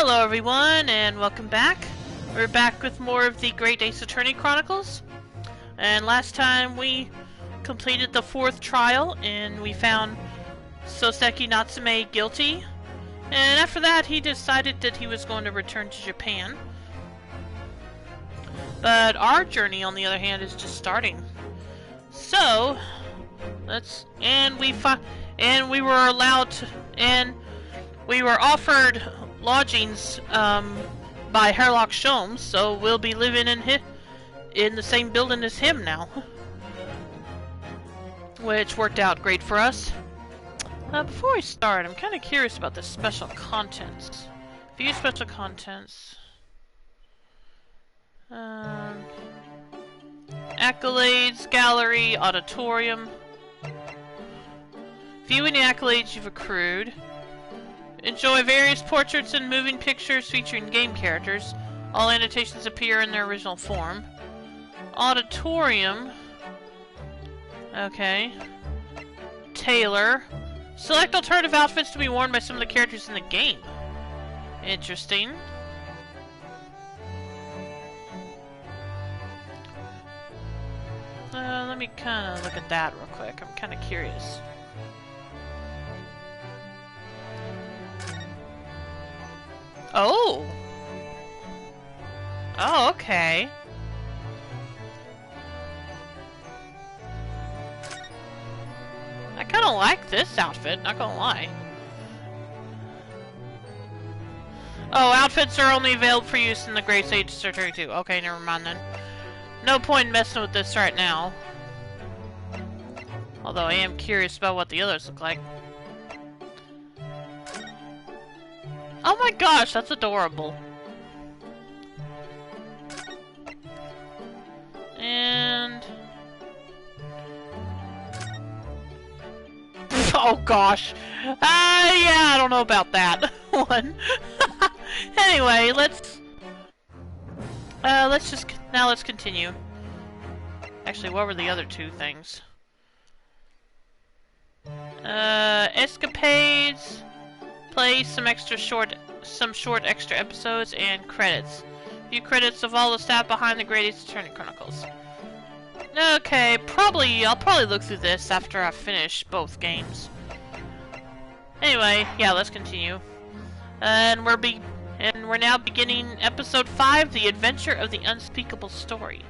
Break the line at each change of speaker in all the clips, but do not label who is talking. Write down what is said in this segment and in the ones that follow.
Hello everyone, and welcome back. We're back with more of the Great Ace Attorney Chronicles. And last time we completed the 4th trial, and we found Soseki Natsume guilty. And after that, he decided that he was going to return to Japan. But our journey, on the other hand, is just starting. So, we were allowed to, and we were offered lodgings by Herlock Sholmes, so we'll be living in the same building as him now, which worked out great for us. Before we start, I'm kind of curious about the special contents. View special contents. Accolades, gallery, auditorium. View any accolades you've accrued. Enjoy various portraits and moving pictures featuring game characters. All annotations appear in their original form. Auditorium. Okay. Tailor. Select alternative outfits to be worn by some of the characters in the game. Interesting. Let me kind of look at that real quick. I'm kind of curious. Oh! Oh, okay. I kind of like this outfit, not gonna lie. Oh, outfits are only available for use in the Great Ace Surgery 2. Okay, never mind then. No point in messing with this right now. Although I am curious about what the others look like. Oh my gosh, that's adorable. And... oh gosh. Yeah, I don't know about that one. Anyway, let's continue. Actually, what were the other two things? Escapades, play some short extra episodes, and credits. View credits of all the staff behind the Great Ace Attorney Chronicles. Okay, I'll probably look through this after I finish both games. Anyway, yeah, let's continue. And we're now beginning episode 5, The Adventure of the Unspeakable Story.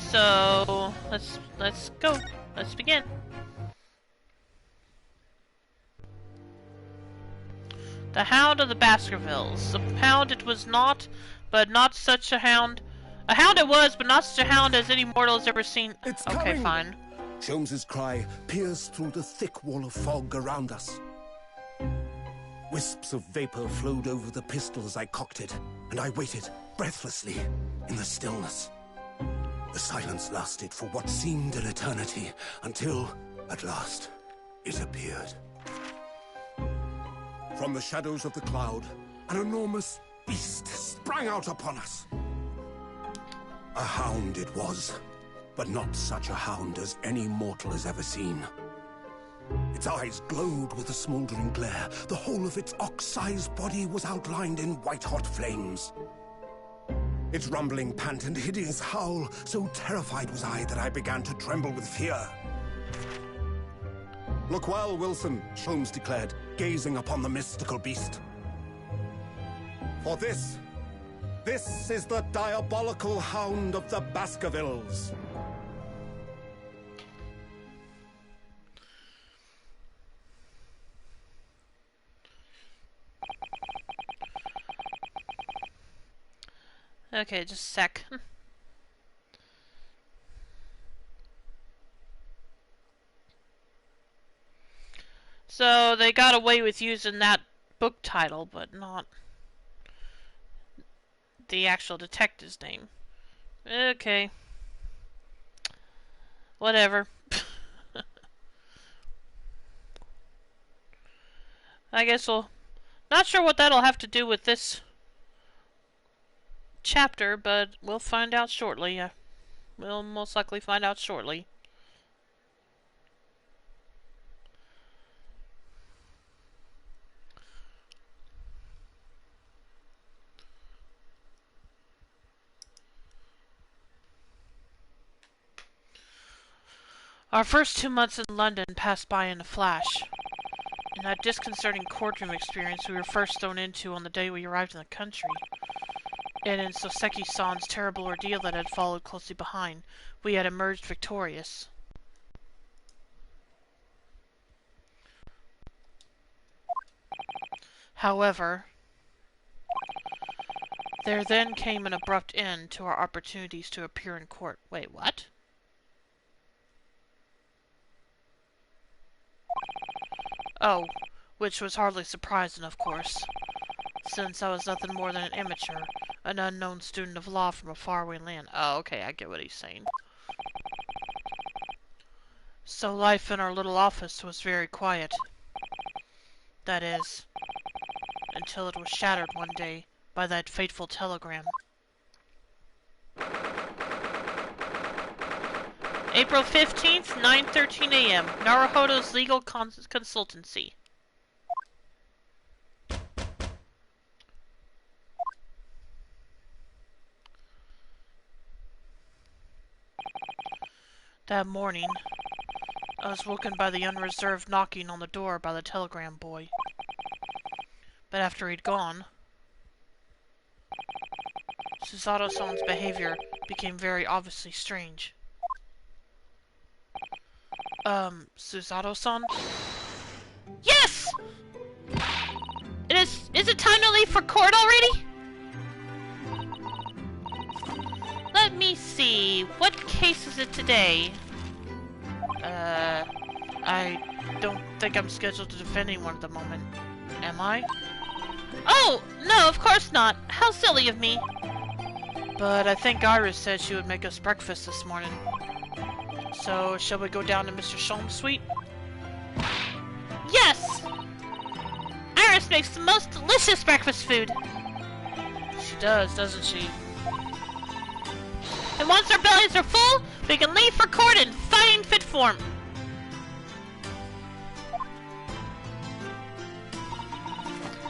So let's go. Let's begin. The Hound of the Baskervilles. A hound it was not, but not such a hound. A hound it was, but not such a hound as any mortal has ever seen.
It's
okay,
coming.
Fine.
Sholmes's cry pierced through the thick wall of fog around us. Wisps of vapor flowed over the pistol as I cocked it, and I waited breathlessly in the stillness. The silence lasted for what seemed an eternity, until, at last, it appeared. From the shadows of the cloud, an enormous beast sprang out upon us. A hound it was, but not such a hound as any mortal has ever seen. Its eyes glowed with a smoldering glare. The whole of its ox-sized body was outlined in white-hot flames. Its rumbling pant and hideous howl, so terrified was I that I began to tremble with fear. "Look well, Wilson," Sholmes declared, gazing upon the mystical beast. "For this is the diabolical Hound of the Baskervilles."
Okay, just a sec. So they got away with using that book title, but not the actual detective's name. Okay. Whatever. I guess not sure what that'll have to do with this chapter, but we'll find out shortly. We'll most likely find out shortly. Our first 2 months in London passed by in a flash. In that disconcerting courtroom experience we were first thrown into on the day we arrived in the country, and in Soseki-san's terrible ordeal that had followed closely behind, we had emerged victorious. However, there then came an abrupt end to our opportunities to appear in court. Wait, what? Oh, which was hardly surprising, of course, since I was nothing more than an amateur, an unknown student of law from a faraway land. Oh, okay, I get what he's saying. So life in our little office was very quiet. That is, until it was shattered one day by that fateful telegram. April 15th, 9:13 a.m. Naruhodo's Legal Consultancy. That morning, I was woken by the unreserved knocking on the door by the telegram boy. But after he'd gone, Susato-san's behavior became very obviously strange. Susato-san? Yes! Is it time to leave for court already? Let me see. What case is it today? I don't think I'm scheduled to defend anyone at the moment. Am I? Oh, no, of course not. How silly of me. But I think Iris said she would make us breakfast this morning. So, shall we go down to Mr. Sholm's suite? Yes! Iris makes the most delicious breakfast food. She does, doesn't she? And once our bellies are full, we can leave for court in fine fit form.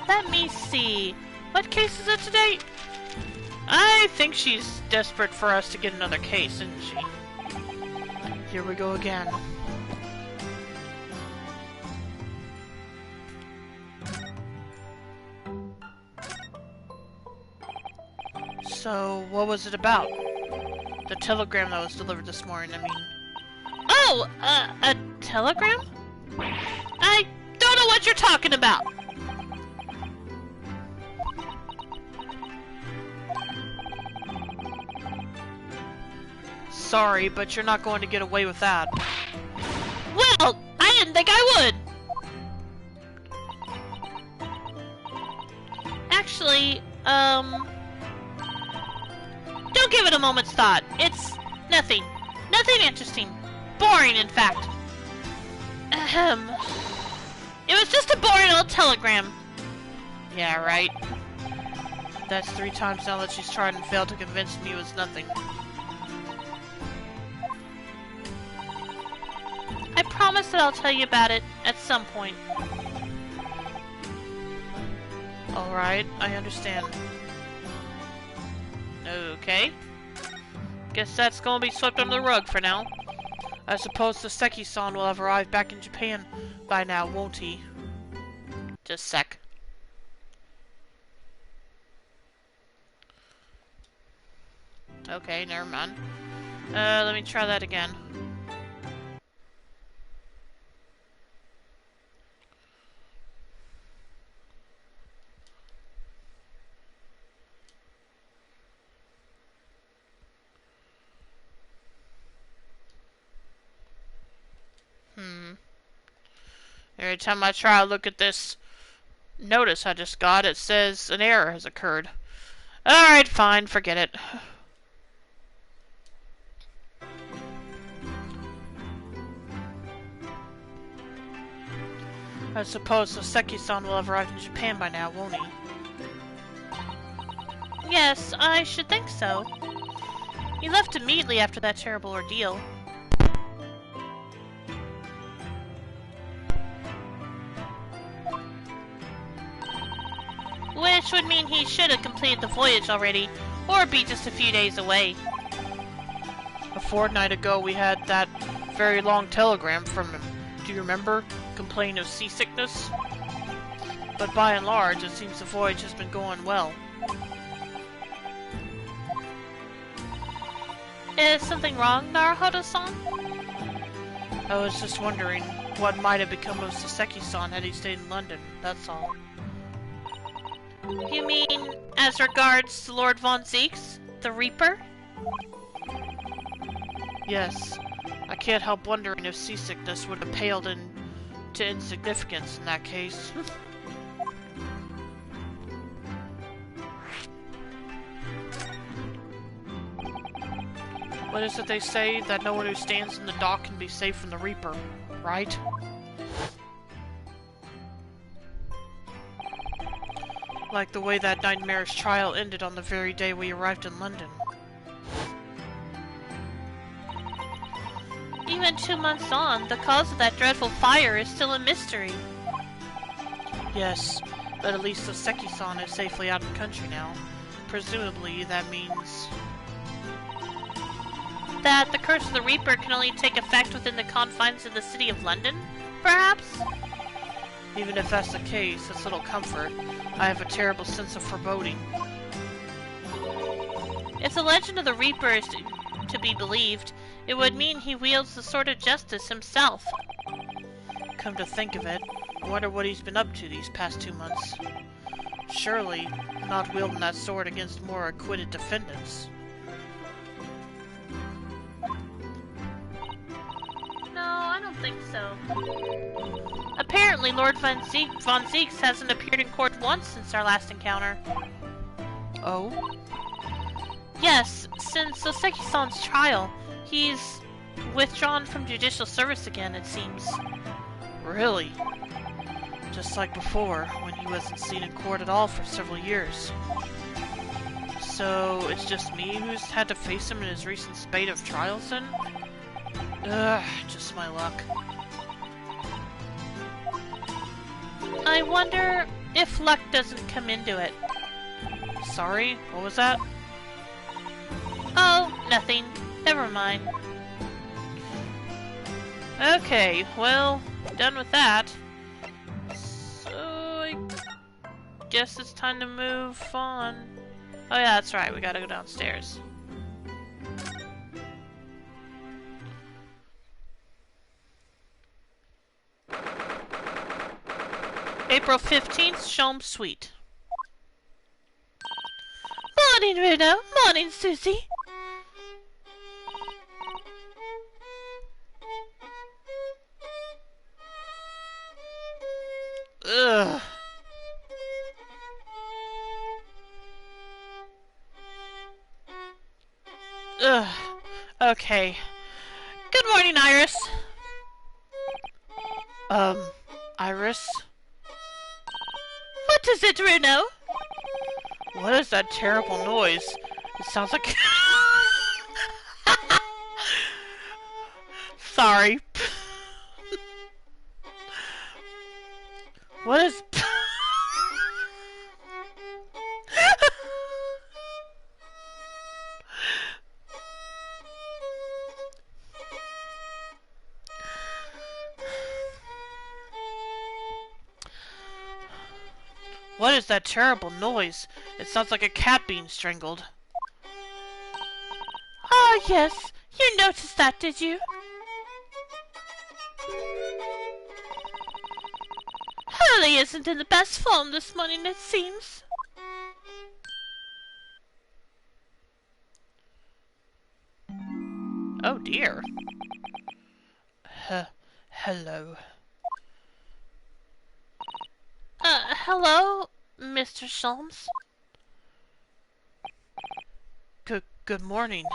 Let me see. What case is it today? I think she's desperate for us to get another case, isn't she? Here we go again. So, what was it about? The telegram that was delivered this morning, I mean. Oh! A telegram? I don't know what you're talking about! Sorry, but you're not going to get away with that. Well, I didn't think I would! Actually, don't give it a moment's thought. It's nothing. Nothing interesting. Boring, in fact. Ahem. It was just a boring old telegram. Yeah, right. That's 3 times now that she's tried and failed to convince me it was nothing. I promise that I'll tell you about it at some point. Alright, I understand. Okay. Guess that's gonna be swept under the rug for now. I suppose Soseki-san will have arrived back in Japan by now, won't he? Just a sec. Okay, never mind. Let me try that again. Every time I try to look at this notice I just got, it says an error has occurred. Alright, fine, forget it. I suppose Soseki-san will have arrived in Japan by now, won't he? Yes, I should think so. He left immediately after that terrible ordeal. Which would mean he should have completed the voyage already, or be just a few days away. A fortnight ago we had that very long telegram from him. Do you remember? Complaining of seasickness? But by and large, it seems the voyage has been going well. Is something wrong, Naruhodo-san? I was just wondering what might have become of Saseki-san had he stayed in London, that's all. You mean, as regards Lord Von Zeeks, the Reaper? Yes. I can't help wondering if seasickness would have paled into insignificance in that case. What is it they say? That no one who stands in the dock can be safe from the Reaper, right? Like the way that nightmarish trial ended on the very day we arrived in London. Even 2 months on, the cause of that dreadful fire is still a mystery. Yes, but at least Saseki-san is safely out of the country now. Presumably, that means that the curse of the Reaper can only take effect within the confines of the city of London, perhaps? Even if that's the case, it's little comfort. I have a terrible sense of foreboding. If the legend of the Reaper is to be believed, it would mean he wields the sword of justice himself. Come to think of it, I wonder what he's been up to these past 2 months. Surely, not wielding that sword against more acquitted defendants. No, I don't think so. Apparently, Lord Von Zeeks hasn't appeared in court once since our last encounter. Oh? Yes, since Saseki-san's trial, he's withdrawn from judicial service again, it seems. Really? Just like before, when he wasn't seen in court at all for several years. So, it's just me who's had to face him in his recent spate of trials then? Ugh, just my luck. I wonder if luck doesn't come into it. Sorry, what was that? Oh, nothing. Never mind. Okay, well, done with that. So, I guess it's time to move on. Oh yeah, that's right, we gotta go downstairs. April 15th, Sholm Suite. Morning, Runo. Morning, Susie. Ugh. Ugh. Okay. Good morning, Iris. Iris? What is it, Runo? What is that terrible noise? It sounds like... Sorry. What is... What is that terrible noise? It sounds like a cat being strangled. Ah, yes. You noticed that, did you? Hurley isn't in the best form this morning, it seems. Oh dear. Hello. Hello, Mr. Sholmes. Good morning.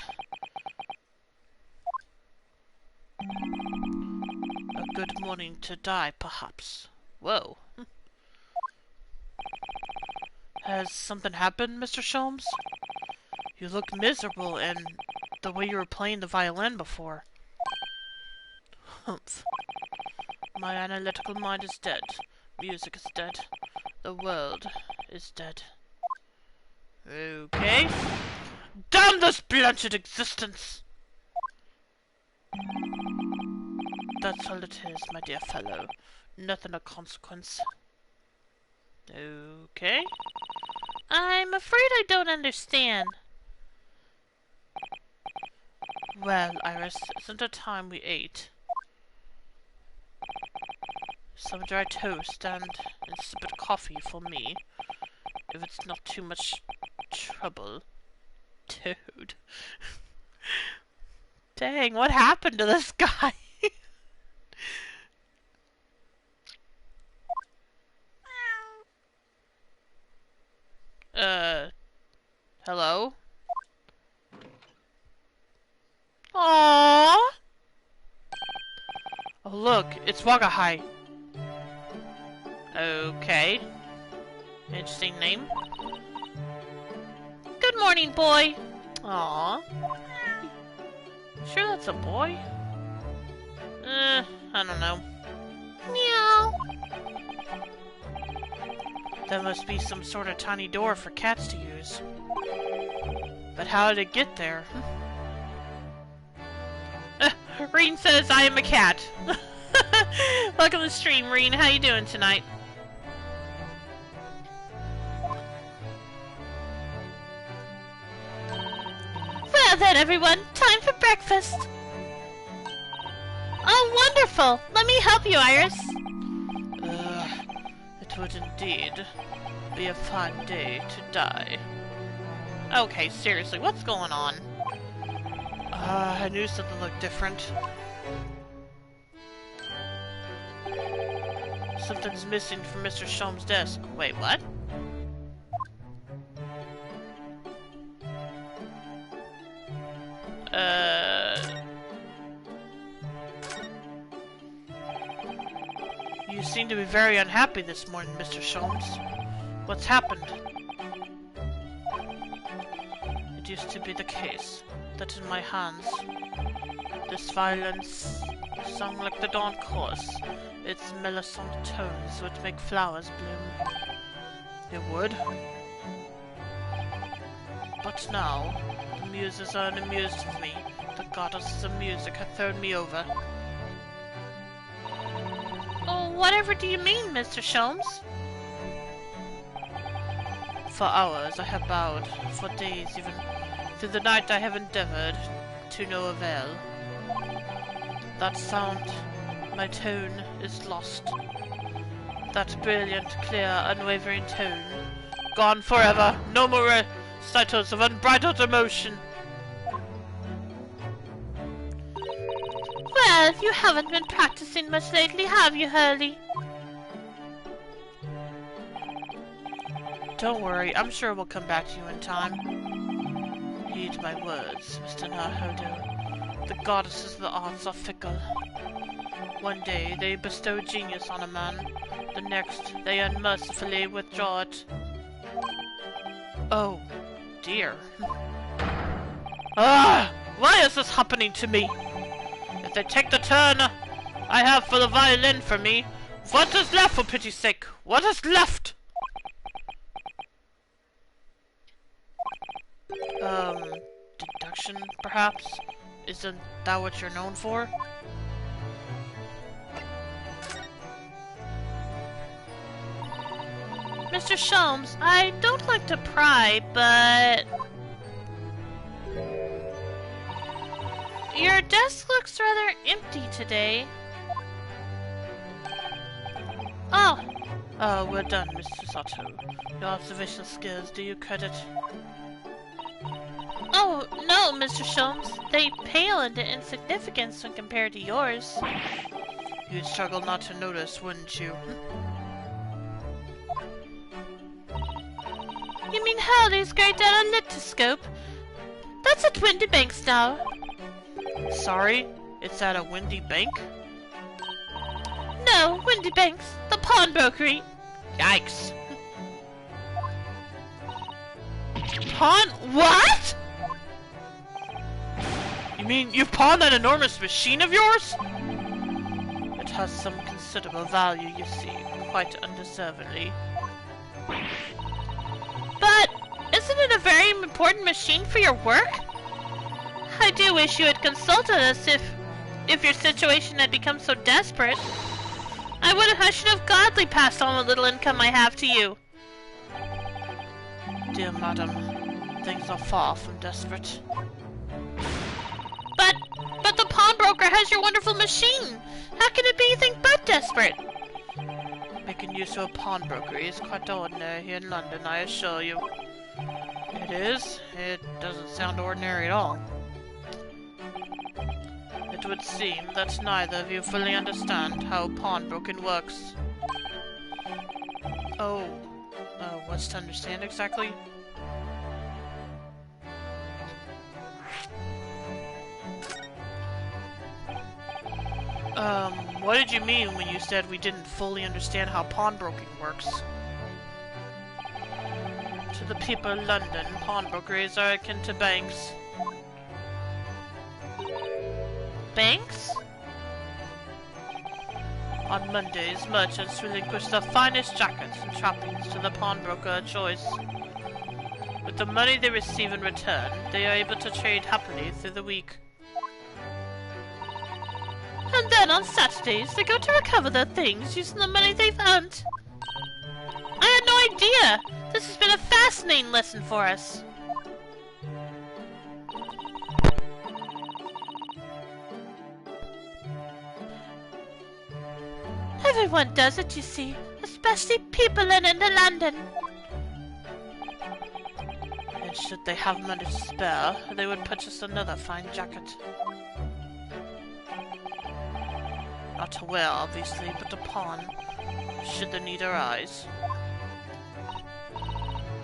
A good morning to die, perhaps. Whoa. Has something happened, Mr. Sholmes? You look miserable, and the way you were playing the violin before. Humph. My analytical mind is dead. Music is dead. The world is dead. Okay. Damn this blunted existence! That's all it is, my dear fellow. Nothing of consequence. Okay. I'm afraid I don't understand. Well, Iris, isn't it time we ate? Some dry toast and a sip of coffee for me, if it's not too much trouble. Dude. Dang, what happened to this guy? Hello? Aww. Oh look, it's Wagahai. Okay. Interesting name. Good morning, boy. Aww. Sure that's a boy? I don't know. Meow. That must be some sort of tiny door for cats to use. But how did it get there? Reen says I am a cat. Welcome to the stream, Reen. How you doing tonight? Well then, everyone, time for breakfast. Oh, wonderful! Let me help you, Iris. It would indeed be a fine day to die. Okay, seriously, what's going on? I knew something looked different. Something's missing from Mr. Sholm's desk. Wait, what? You seem to be very unhappy this morning, Mr. Sholmes. What's happened? It used to be the case that in my hands, this violence sung like the dawn chorus. Its mellifluent tones would make flowers bloom. It would. But now, the muses are unamused with me. The goddesses of music have thrown me over. Oh, whatever do you mean, Mr. Sholmes? For hours I have bowed, for days even. Through the night I have endeavored, to no avail. That sound, my tone, is lost. That brilliant, clear, unwavering tone, gone forever. No more recitals of unbridled emotion. Well, you haven't been practicing much lately, have you, Hurley? Don't worry, I'm sure we'll come back to you in time. Heed my words, Mr. Nahodo. The goddesses of the arts are fickle. One day they bestow genius on a man, the next they unmercifully withdraw it. Oh, dear. Ah! Why is this happening to me? If they take the turn I have for the violin for me, what is left, for pity's sake? What is left? Deduction, perhaps? Isn't that what you're known for? Mr. Sholmes, I don't like to pry, but... your desk looks rather empty today. Oh! Oh, we're done, Mr. Sato. Your observation skills do you credit. Oh, no, Mr. Sholmes. They pale into insignificance when compared to yours. You'd struggle not to notice, wouldn't you? You mean Hurley's great analytoscope? That's at Windy Banks now. Sorry? It's at a Windy Bank? No, Windy Banks, the pawnbrokery. Yikes. What? You mean you've pawned that enormous machine of yours? It has some considerable value, you see, quite undeservedly. But isn't it a very important machine for your work? I do wish you had consulted us if if your situation had become so desperate, I should have gladly passed on what little income I have to you. Dear madam, things are far from desperate. But the pawnbroker has your wonderful machine. How can it be anything but desperate? Making use of a pawnbroker is quite ordinary here in London, I assure you. It is? It doesn't sound ordinary at all. It would seem that neither of you fully understand how pawnbroking works. Oh, what's to understand exactly? What did you mean when you said we didn't fully understand how pawnbroking works? To the people of London, pawnbrokers are akin to banks. Banks? On Mondays, merchants relinquish the finest jackets and trappings to the pawnbroker of choice. With the money they receive in return, they are able to trade happily through the week. And then on Saturdays, they go to recover their things using the money they've earned. I had no idea! This has been a fascinating lesson for us. Everyone does it, you see, especially people in London. And should they have money to spare, they would purchase another fine jacket. Not to wear, obviously, but to pawn, should the need arise.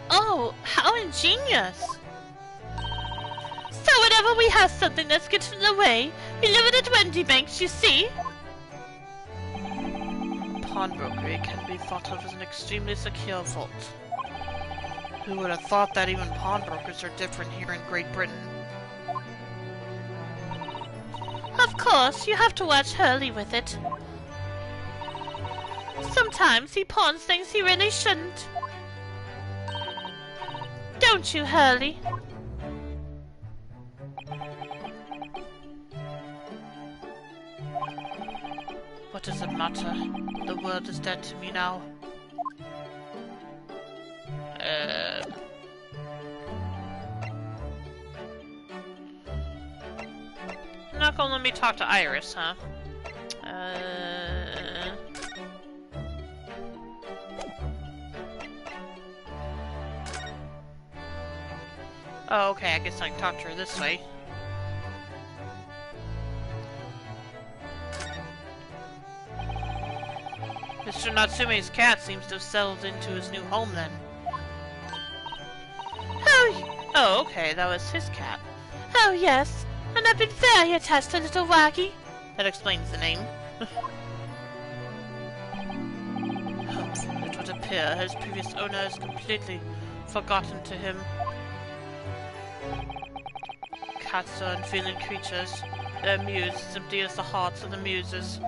Oh, how ingenious! So whenever we have something that's getting in the way, we leave it at Wendy Banks, you see? Pawnbrokery can be thought of as an extremely secure vault. Who would have thought that even pawnbrokers are different here in Great Britain? Of course, you have to watch Hurley with it. Sometimes he pawns things he really shouldn't. Don't you, Hurley? What does it matter? The world is dead to me now. Not gonna let me talk to Iris, huh? Oh, okay, I guess I can talk to her this way. Mr. Natsume's cat seems to have settled into his new home then. Oh, okay, that was his cat. Oh, yes, and I've been very attached to little Waggy. That explains the name. It would appear his previous owner has completely forgotten to him. Cats are unfeeling creatures. Their muse is empty as the hearts of the muses.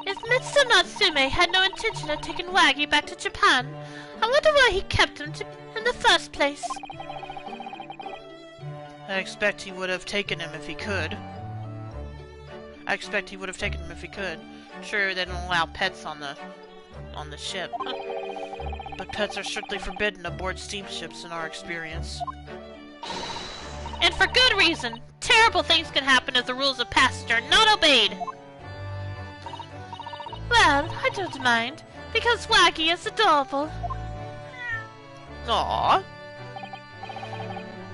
If Mr. Natsume had no intention of taking Waggy back to Japan, I wonder why he kept him in the first place. I expect he would have taken him if he could. Sure, they don't allow pets on the ship. But pets are strictly forbidden aboard steamships in our experience. And for good reason! Terrible things can happen if the rules of passage are not obeyed! Well, I don't mind, because Waggy is adorable. Aww.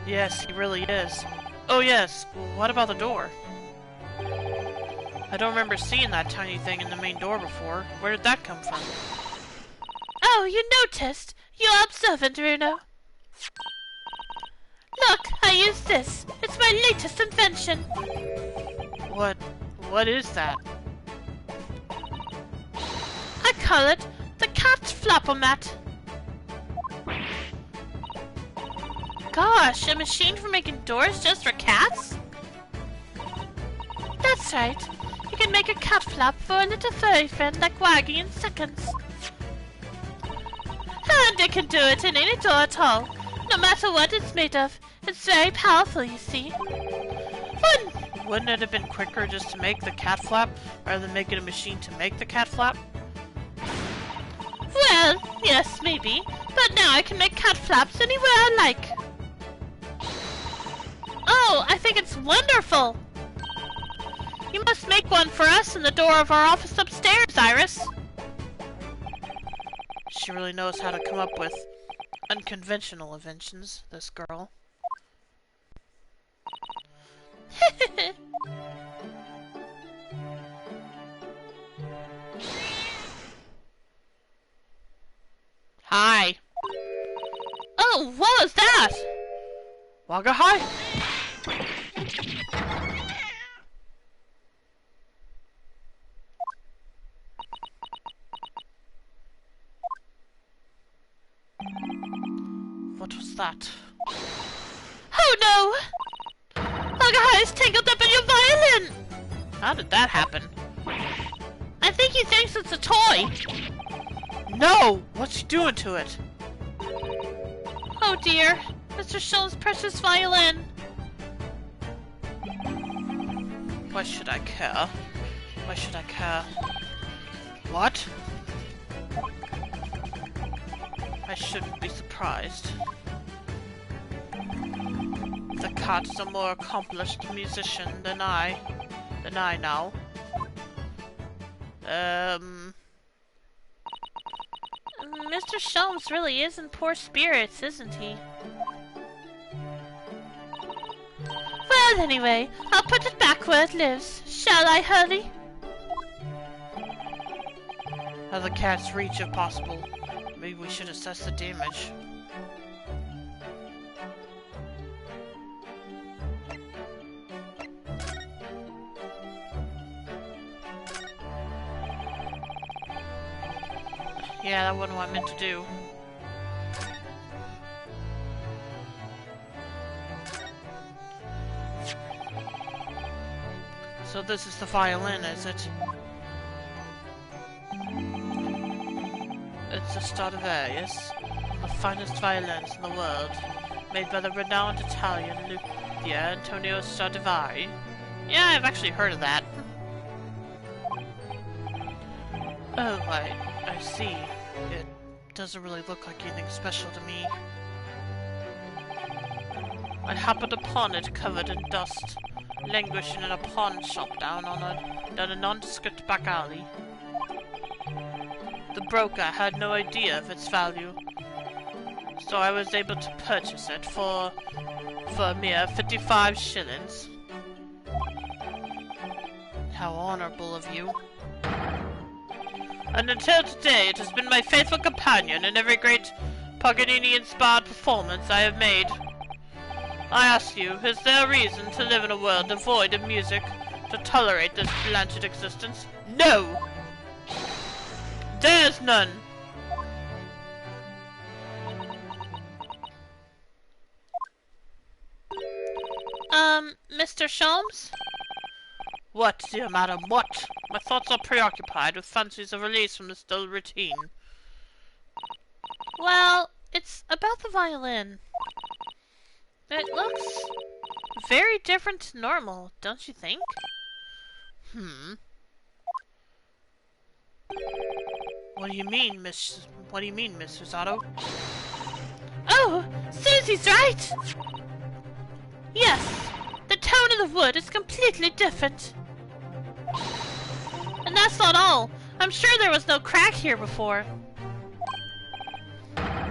Yes, he really is. Oh yes, what about the door? I don't remember seeing that tiny thing in the main door before. Where did that come from? Oh, you noticed? You're observant, Bruno. Look, I use this. It's my latest invention. What is that? I call it the cat flapper-mat. Gosh, a machine for making doors just for cats? That's right. You can make a cat flap for a little furry friend like Waggy in seconds. And it can do it in any door at all, no matter what it's made of. It's very powerful, you see. Wouldn't it have been quicker just to make the cat flap rather than making a machine to make the cat flap? Well, yes, maybe. But now I can make cat flaps anywhere I like. Oh, I think it's wonderful. You must make one for us in the door of our office upstairs, Iris. She really knows how to come up with unconventional inventions, this girl. Hi. Oh, what was that? Wagga hi. What was that? Oh no! Wagga is tangled up in your violin! How did that happen? I think he thinks it's a toy. No! What's he doing to it? Oh dear, Mr. Sholm's precious violin. Why should I care? Why should I care? What? I shouldn't be surprised. The cat is a more accomplished musician than I now. Mr. Sholmes really is in poor spirits, isn't he? Well, anyway, I'll put it back where it lives. Shall I, Hurley? Out of the cat's reach if possible. Maybe we should assess the damage. Yeah, that wasn't what I meant to do. So this is the violin, is it? It's a Stradivarius, one of the finest violins in the world, made by the renowned Italian luthier Antonio Stradivari. Yeah, I've actually heard of that. Oh, I see. It doesn't really look like anything special to me. I happened upon it covered in dust, languishing in a pawn shop down a nondescript back alley. The broker had no idea of its value, so I was able to purchase it for a mere 55 shillings. How honorable of you. And until today, it has been my faithful companion in every great Paganini-inspired performance I have made. I ask you, is there a reason to live in a world devoid of music to tolerate this blanched existence? No! There's none! Mr. Sholmes? What, dear madam, what? My thoughts are preoccupied with fancies of release from this dull routine. Well, it's about the violin. It looks very different to normal, don't you think? What do you mean, Miss Rosato? Oh, Susie's right! Yes, the tone of the wood is completely different. And that's not all. I'm sure there was no crack here before.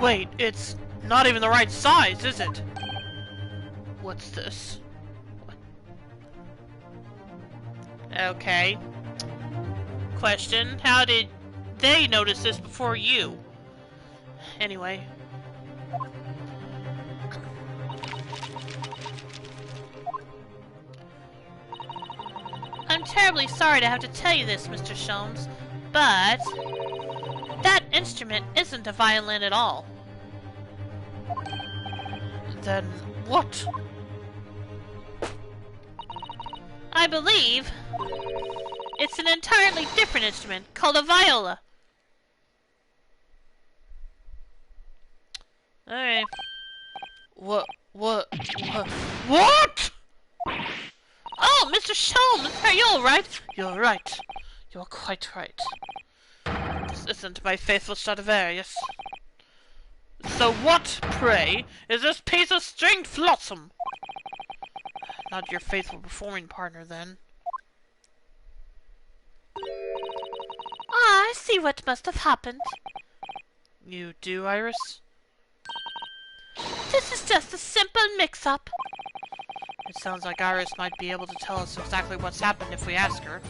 Wait, it's not even the right size, is it? What's this? Okay. Question, how did they notice this before you? Anyway. I'm terribly sorry to have to tell you this, Mr. Sholmes, but that instrument isn't a violin at all. Then what? I believe it's an entirely different instrument called a viola. Alright. What? Oh, Mr. Sholmes, are you all right? You're right. You're quite right. This isn't my faithful Stradivarius. So what, pray, is this piece of stringed flotsam? Not your faithful performing partner, then. Ah, I see what must have happened. You do, Iris? This is just a simple mix-up. It sounds like Iris might be able to tell us exactly what's happened if we ask her.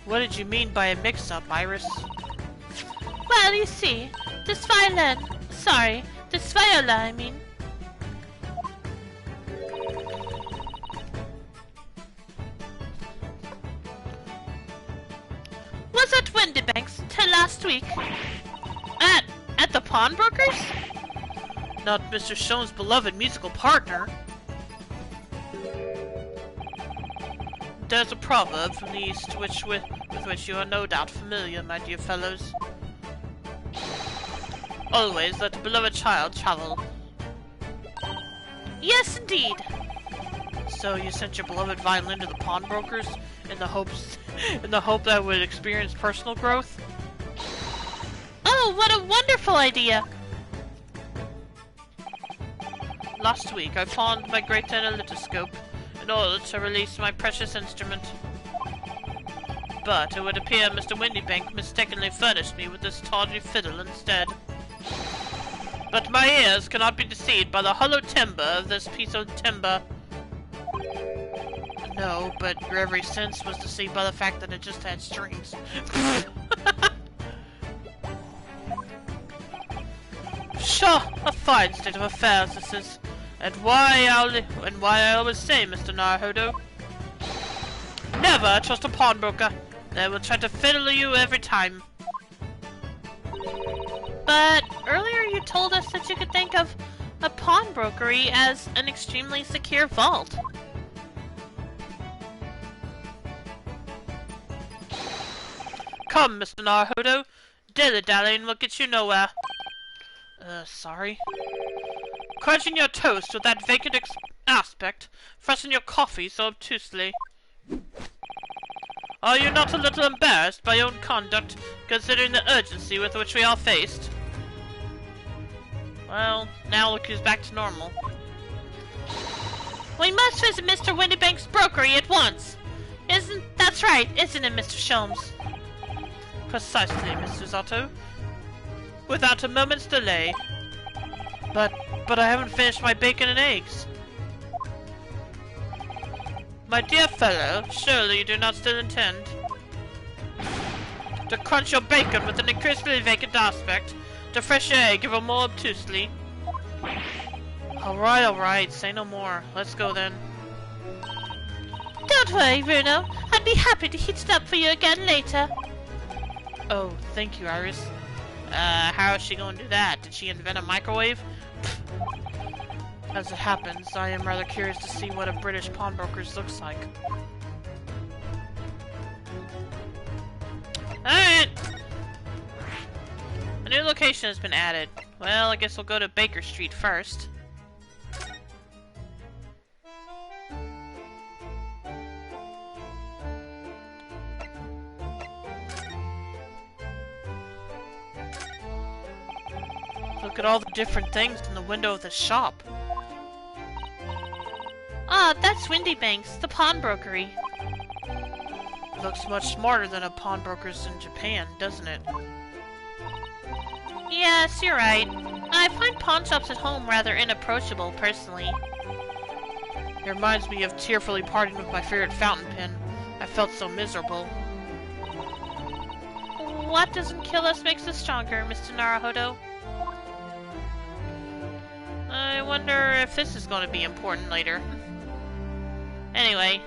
What did you mean by a mix-up, Iris? Well, you see, this viola, I mean. Was at Windybanks till last week. At the pawnbrokers? Not Mr. Sholmes' beloved musical partner. There's a proverb from the East with which you are no doubt familiar, my dear fellows. Always let a beloved child travel. Yes, indeed. So you sent your beloved violin to the pawnbrokers in the hope that it would experience personal growth? Oh, what a wonderful idea! Last week I pawned my great analytoscope in order to release my precious instrument. But it would appear Mr. Windybank mistakenly furnished me with this tawdry fiddle instead. But my ears cannot be deceived by the hollow timbre of this piece of timber. No, but your every sense was deceived by the fact that it just had strings. Sure, a fine state of affairs this is. And why I always say, Mr. Naruhodo, never trust a pawnbroker. They will try to fiddle you every time. But earlier you told us that you could think of a pawnbrokery as an extremely secure vault. Come, Mr. Naruhodo. Dilly-dallying will get you nowhere. Sorry. Crunching your toast with that vacant aspect, freshen your coffee so obtusely. Are you not a little embarrassed by your own conduct, considering the urgency with which we are faced? Well, now look who's back to normal. We must visit Mr. Windybank's brokery at once! That's right, isn't it, Mr. Sholmes? Precisely, Mr. Zotto. Without a moment's delay. But I haven't finished my bacon and eggs. My dear fellow, surely you do not still intend to crunch your bacon with an increasingly vacant aspect, to fresh your egg even more obtusely. Alright, say no more. Let's go then. Don't worry, Bruno. I'd be happy to heat it up for you again later. Oh, thank you, Iris. How is she going to do that? Did she invent a microwave? As it happens, I am rather curious to see what a British pawnbroker's looks like. Alright! A new location has been added. Well, I guess we'll go to Baker Street first. Look at all the different things in the window of the shop. Ah, that's Windybanks, the pawnbrokery. Looks much smarter than a pawnbroker's in Japan, doesn't it? Yes, you're right. I find pawn shops at home rather inapproachable, personally. It reminds me of tearfully parting with my favorite fountain pen. I felt so miserable. What doesn't kill us makes us stronger, Mr. Naruhodo. I wonder if this is going to be important later. Anyway.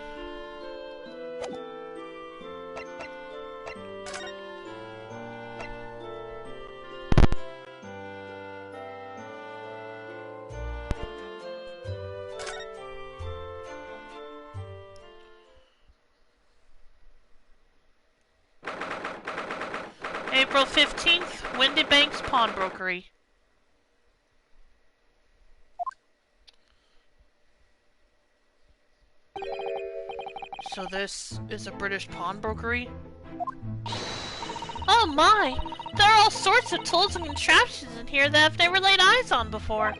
April 15th, Windy Banks Pawnbrokery. So this is a British pawnbrokery? Oh my! There are all sorts of tools and contraptions in here that I've never laid eyes on before.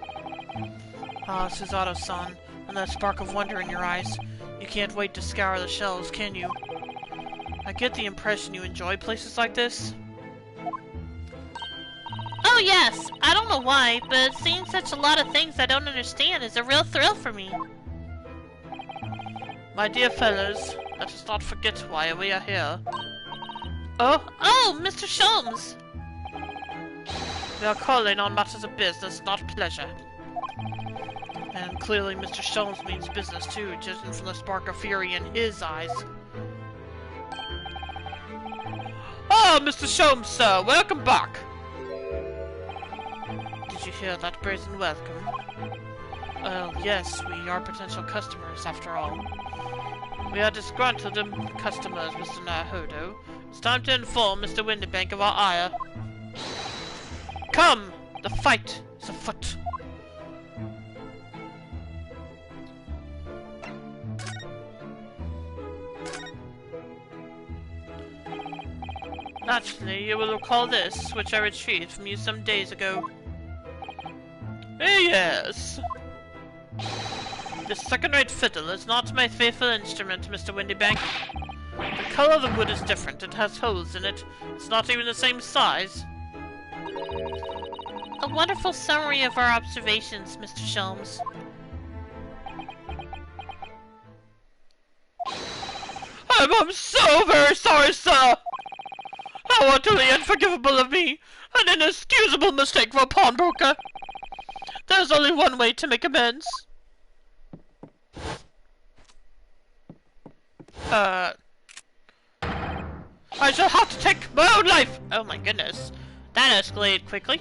Ah, Susato-san, and that spark of wonder in your eyes. You can't wait to scour the shelves, can you? I get the impression you enjoy places like this. Oh yes! I don't know why, but seeing such a lot of things I don't understand is a real thrill for me. My dear fellows, let us not forget why we are here. Oh, Mr. Sholmes! We are calling on matters of business, not pleasure. And clearly Mr. Sholmes means business too, judging from the spark of fury in his eyes. Oh, Mr. Sholmes, sir, welcome back! Did you hear that brazen welcome? Well, yes, we are potential customers, after all. We are disgruntled customers, Mr. Nahodo. It's time to inform Mr. Windybank of our ire. Come! The fight is afoot! Naturally, you will recall this, which I retrieved from you some days ago. Yes! This second-rate fiddle is not my faithful instrument, Mr. Windybank. The color of the wood is different, it has holes in it, it's not even the same size. A wonderful summary of our observations, Mr. Sholmes. I'm so very sorry, sir! How utterly unforgivable of me! An inexcusable mistake for a pawnbroker! There's only one way to make amends. I shall have to take my own life! Oh my goodness. That escalated quickly.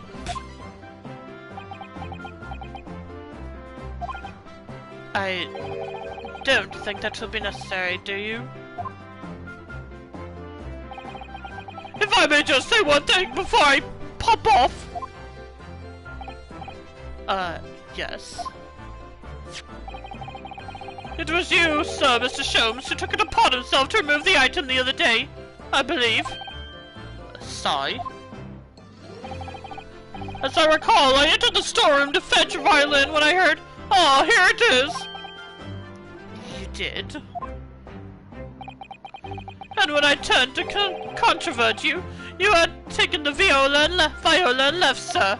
I don't think that will be necessary, do you? If I may just say one thing before I pop off! Yes. It was you, sir, Mr. Sholmes, who took it upon himself to remove the item the other day, I believe. Sigh. As I recall, I entered the storeroom to fetch a violin when I heard, "Ah, here it is!" You did? And when I turned to controvert you, you had taken the viola and left, sir.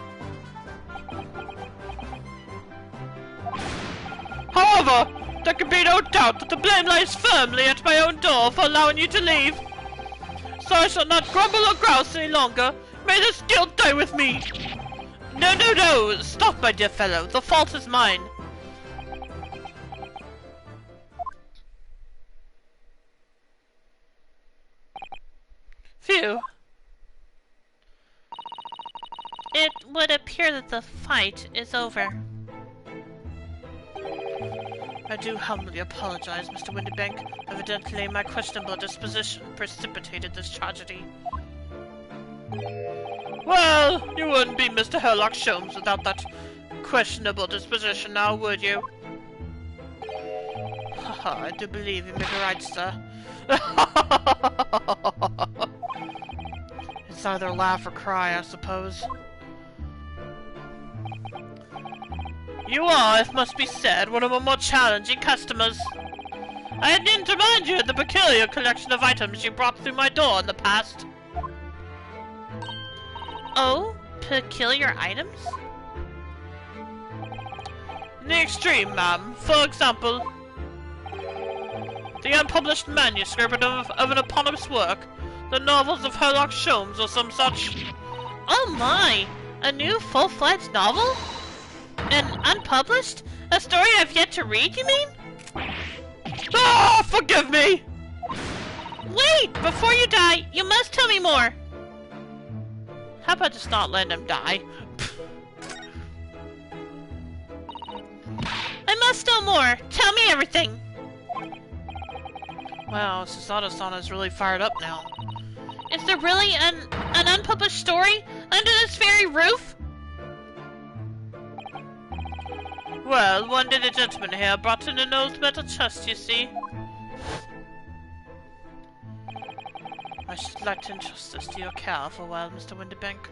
However, there can be no doubt that the blame lies firmly at my own door for allowing you to leave. So I shall not grumble or grouse any longer. May this guilt die with me. No, stop, my dear fellow. The fault is mine. Phew. It would appear that the fight is over. I do humbly apologize, Mr. Windybank. Evidently, my questionable disposition precipitated this tragedy. Well, you wouldn't be Mr. Herlock Sholmes without that questionable disposition now, would you? Haha, I do believe you may be right, sir. It's either laugh or cry, I suppose. You are, it must be said, one of our more challenging customers. I didn't remind you of the peculiar collection of items you brought through my door in the past. Oh? Peculiar items? In the extreme, ma'am. For example, the unpublished manuscript of an eponymous work, the novels of Herlock Sholmes or some such. Oh my! A new full-fledged novel? And unpublished? A story I've yet to read, you mean? Ah, forgive me! Wait! Before you die, you must tell me more! How about just not letting him die? I must know more! Tell me everything! Wow, Susato-san is really fired up now. Is there really an unpublished story under this very roof? Well, one day the gentleman here brought in an old metal chest, you see. I should like to entrust this to your care for a while, Mr. Windybank.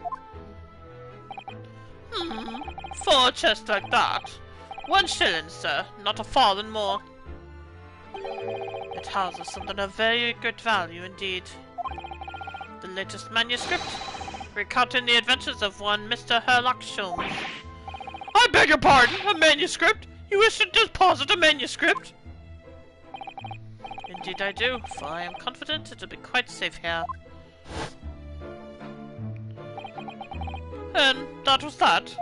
For a chest like that? 1 shilling, sir, not a farthing more. It houses something of very great value indeed. The latest manuscript, recounting the adventures of one Mr. Herlock Sholmes. I beg your pardon, a manuscript? You wish to deposit a manuscript? Indeed I do, for I am confident it will be quite safe here. And that was that.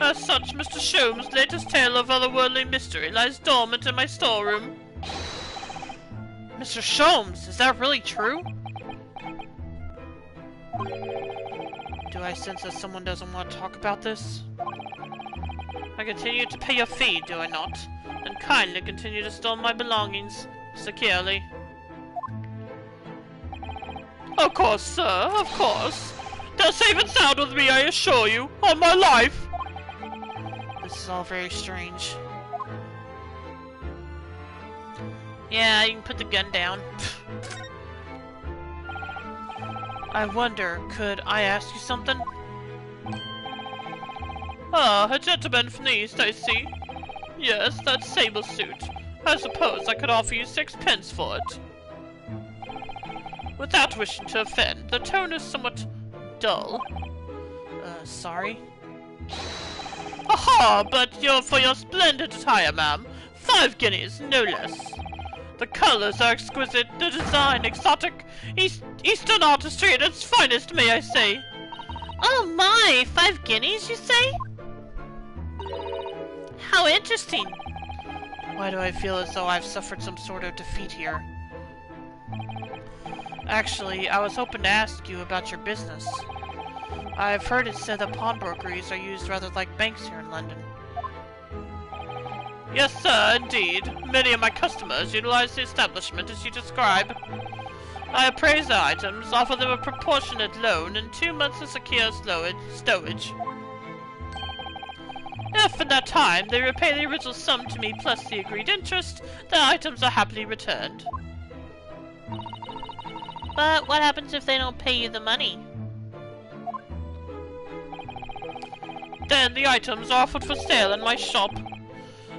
As such, Mr. Sholmes' latest tale of otherworldly mystery lies dormant in my storeroom. Mr. Sholmes, is that really true? Do I sense that someone doesn't want to talk about this? I continue to pay your fee, do I not? And kindly continue to store my belongings securely. Of course, sir, of course. They're safe and sound with me, I assure you, on my life. This is all very strange. Yeah, you can put the gun down. I wonder, could I ask you something? Ah, a gentleman from the East, I see. Yes, that sable suit. I suppose I could offer you 6 pence for it. Without wishing to offend, the tone is somewhat dull. Sorry? Aha, but for your splendid attire, ma'am. 5 guineas, no less. The colors are exquisite, the design exotic, Eastern artistry at its finest, may I say. Oh my, 5 guineas, you say? How interesting. Why do I feel as though I've suffered some sort of defeat here? Actually, I was hoping to ask you about your business. I've heard it said that pawnbrokeries are used rather like banks here in London. Yes, sir, indeed. Many of my customers utilize the establishment as you describe. I appraise the items, offer them a proportionate loan, and 2 months of secure stowage. If in that time they repay the original sum to me plus the agreed interest, the items are happily returned. But what happens if they don't pay you the money? Then the items are offered for sale in my shop,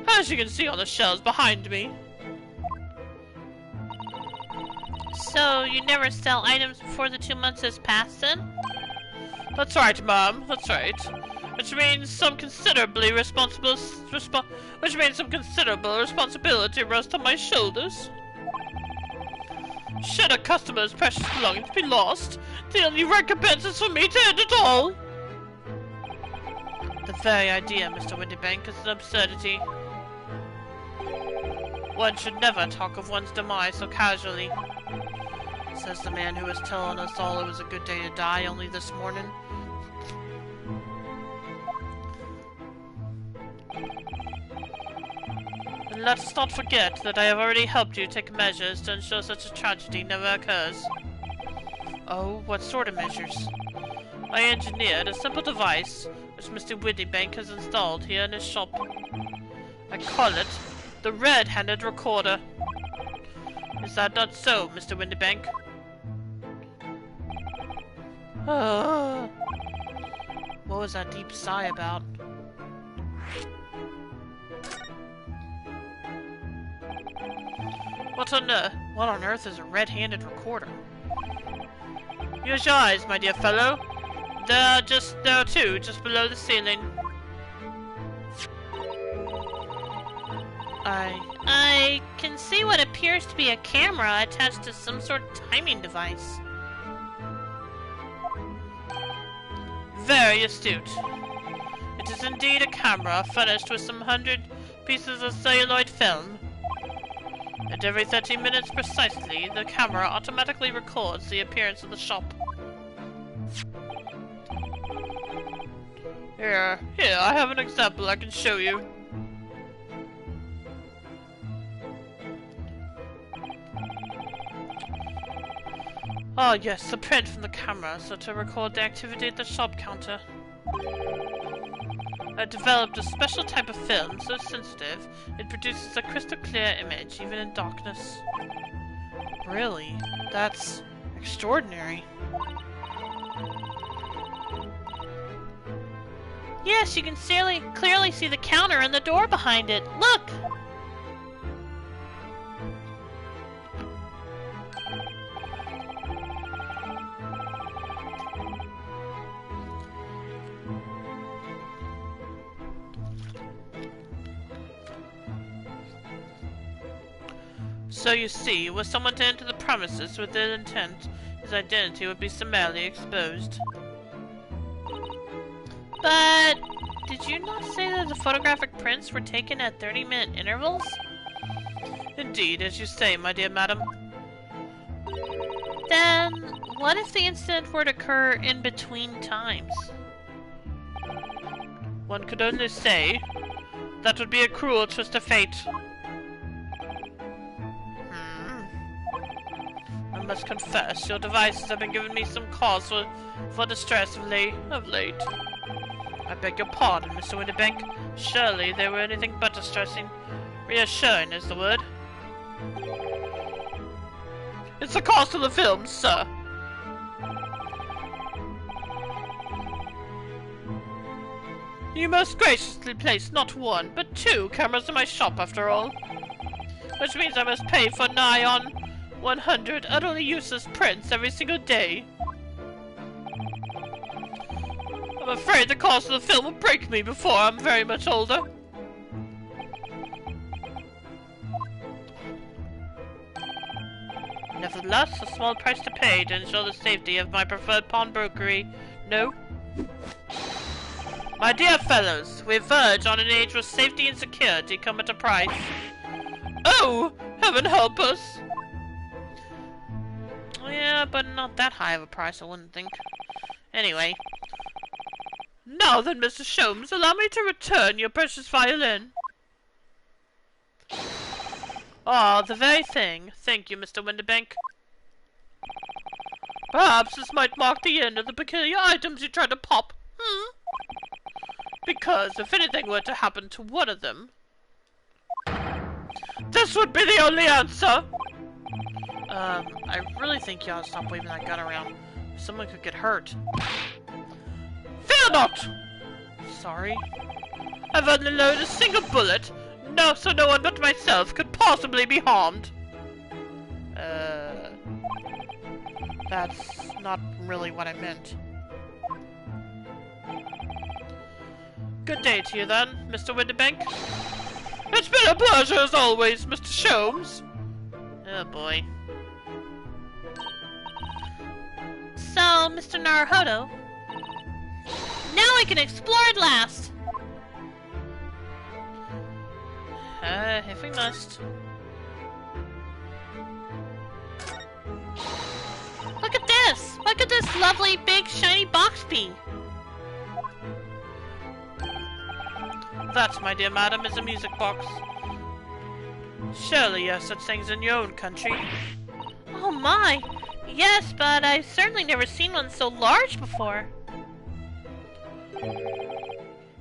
as you can see on the shelves behind me. So, you never sell items before the 2 months has passed, then? That's right, ma'am, that's right. Which means some considerable responsibility rests on my shoulders. Should a customer's precious belongings be lost, the only recompense is for me to end it all. The very idea, Mr. Windybank, is an absurdity. One should never talk of one's demise so casually, says the man who was telling us all it was a good day to die only this morning. And let us not forget that I have already helped you take measures to ensure such a tragedy never occurs. Oh, what sort of measures? I engineered a simple device which Mr. Windybank has installed here in his shop. I call it the Red-Handed Recorder. Is that not so, Mr. Windybank? What was that deep sigh about? What on earth is a red-handed recorder? Use your eyes, my dear fellow. There are 2, just below the ceiling. I can see what appears to be a camera attached to some sort of timing device. Very astute. It is indeed a camera furnished with some 100 pieces of celluloid film. And every 30 minutes precisely, the camera automatically records the appearance of the shop. Here, I have an example I can show you. Oh yes, the print from the camera, so to record the activity at the shop counter. I developed a special type of film, so sensitive, it produces a crystal clear image, even in darkness. Really? That's extraordinary. Yes, you can clearly see the counter and the door behind it. Look! So you see, were someone to enter the premises with ill intent, his identity would be summarily exposed. But did you not say that the photographic prints were taken at 30-minute intervals? Indeed, as you say, my dear madam. Then, what if the incident were to occur in between times? One could only say that would be a cruel twist of fate. I must confess, your devices have been giving me some cause for distress of late. I beg your pardon, Mr. Winterbank. Surely they were anything but distressing. Reassuring is the word. It's the cost of the film, sir. You most graciously placed not one, but 2 cameras in my shop after all. Which means I must pay for nigh on 100 utterly useless prints every single day. I'm afraid the cost of the film will break me before I'm very much older. Nevertheless, a small price to pay to ensure the safety of my preferred pawnbrokery. No? My dear fellows, we verge on an age where safety and security come at a price. Oh, heaven help us! Yeah, but not that high of a price, I wouldn't think. Anyway. Now then, Mr. Sholmes, allow me to return your precious violin. Ah, the very thing. Thank you, Mr. Winterbank. Perhaps this might mark the end of the peculiar items you tried to pop. Because if anything were to happen to one of them, this would be the only answer! I really think you ought to stop waving that gun around. Someone could get hurt. Fear not! Sorry. I've only loaded a single bullet, so no one but myself could possibly be harmed. That's not really what I meant. Good day to you then, Mr. Winterbank. It's been a pleasure as always, Mr. Sholmes. Oh boy. So, Mr. Naruhodo, now we can explore at last! If we must. Look at this! Look at this lovely, big, shiny box be! That, my dear madam, is a music box. Surely you have such things in your own country. Oh my! Yes, but I've certainly never seen one so large before.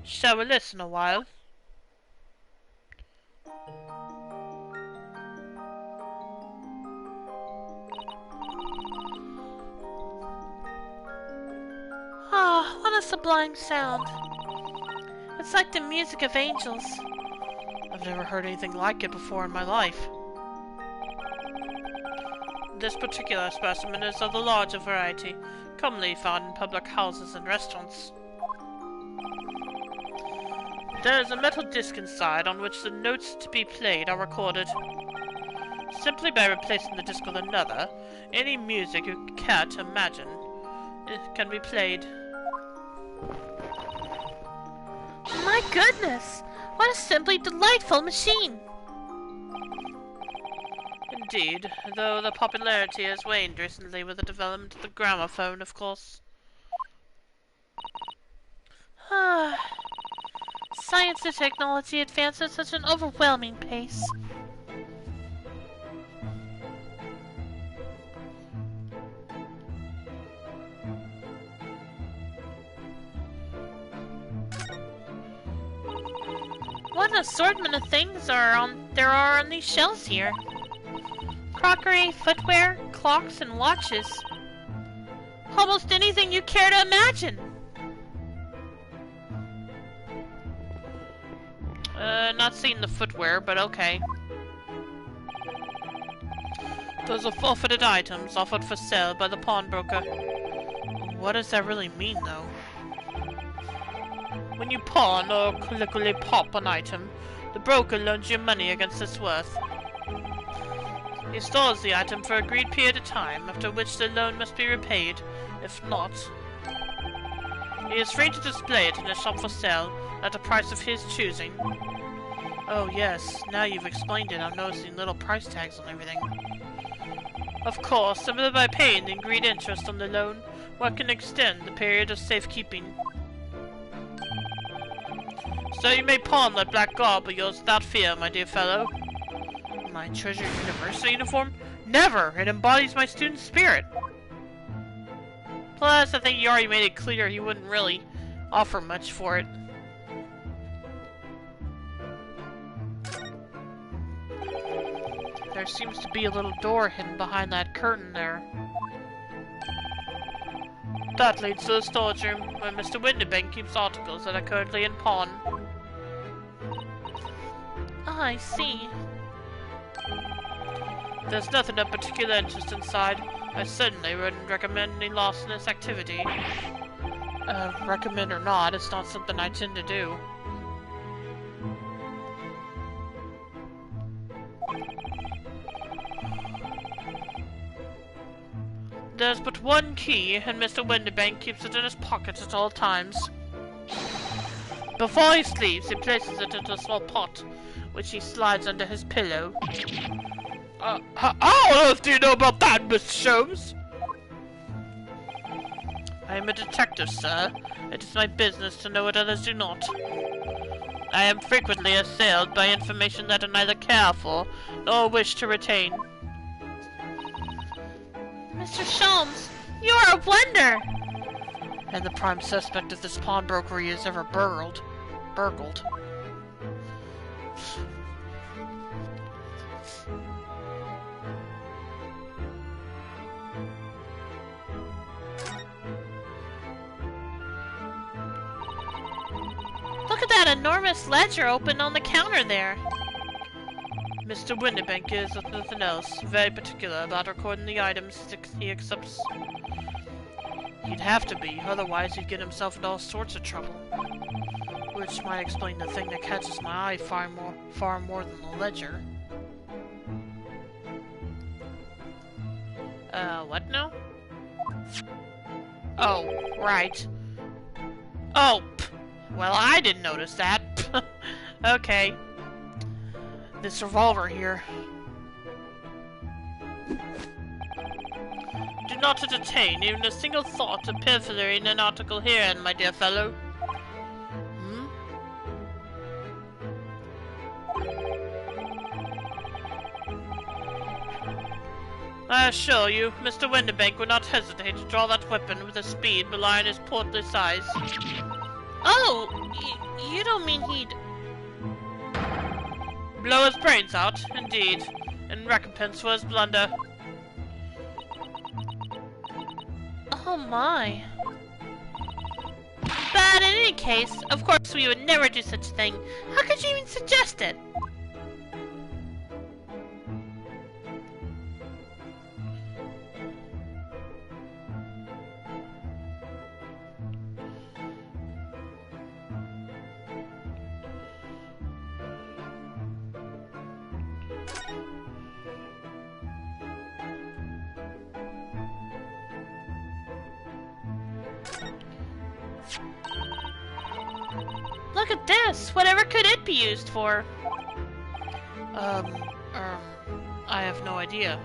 Shall we listen a while? Ah, what a sublime sound. It's like the music of angels. I've never heard anything like it before in my life. This particular specimen is of the larger variety, commonly found in public houses and restaurants. There is a metal disc inside on which the notes to be played are recorded. Simply by replacing the disc with another, any music you care to imagine can be played. My goodness! What a simply delightful machine! Indeed, though the popularity has waned recently with the development of the gramophone, of course. Science and technology advance at such an overwhelming pace. What an assortment of things there are on these shelves here. Crockery, footwear, clocks, and watches. Almost anything you care to imagine. Not seeing the footwear, but okay. Those are forfeited items offered for sale by the pawnbroker. What does that really mean, though? When you pawn or colloquially pop an item, the broker loans you money against its worth. He stores the item for an agreed period of time, after which the loan must be repaid. If not, he is free to display it in a shop for sale at a price of his choosing. Oh yes, now you've explained it, I'm noticing little price tags on everything. Of course, simply by paying the agreed interest on the loan, one can extend the period of safekeeping. So you may pawn that black garb of yours without fear, my dear fellow. My treasured university uniform? Never! It embodies my student spirit! Plus, I think you already made it clear he wouldn't really offer much for it. There seems to be a little door hidden behind that curtain there. That leads to the storage room, where Mr. Winterbank keeps articles that are currently in pawn. Ah, I see. There's nothing of particular interest inside. I certainly wouldn't recommend any loss in this activity. Recommend or not, it's not something I tend to do. There's but one key, and Mr. Winterbank keeps it in his pocket at all times. Before he sleeps, he places it into a small pot, which he slides under his pillow. How on earth do you know about that, Mr. Sholmes? I am a detective, sir. It is my business to know what others do not. I am frequently assailed by information that I neither care for, nor wish to retain. Mr. Sholmes, you are a wonder! And the prime suspect of this pawnbrokery is ever burgled. Look at that enormous ledger open on the counter there. Mr. Winterbank is, if nothing else, very particular about recording the items he accepts. He'd have to be, otherwise he'd get himself into all sorts of trouble. Which might explain the thing that catches my eye far more than the ledger. What now? Oh, right. Oh, well, I didn't notice that. Okay. This revolver here. Do not entertain even a single thought of pilfering an article herein, my dear fellow. I assure you, Mr. Winterbank would not hesitate to draw that weapon with a speed belying his portly size. Oh, you don't mean he'd... blow his brains out, indeed, in recompense for his blunder. Oh my. But in any case, of course we would never do such a thing. How could you even suggest it? Look at this! Whatever could it be used for? I have no idea.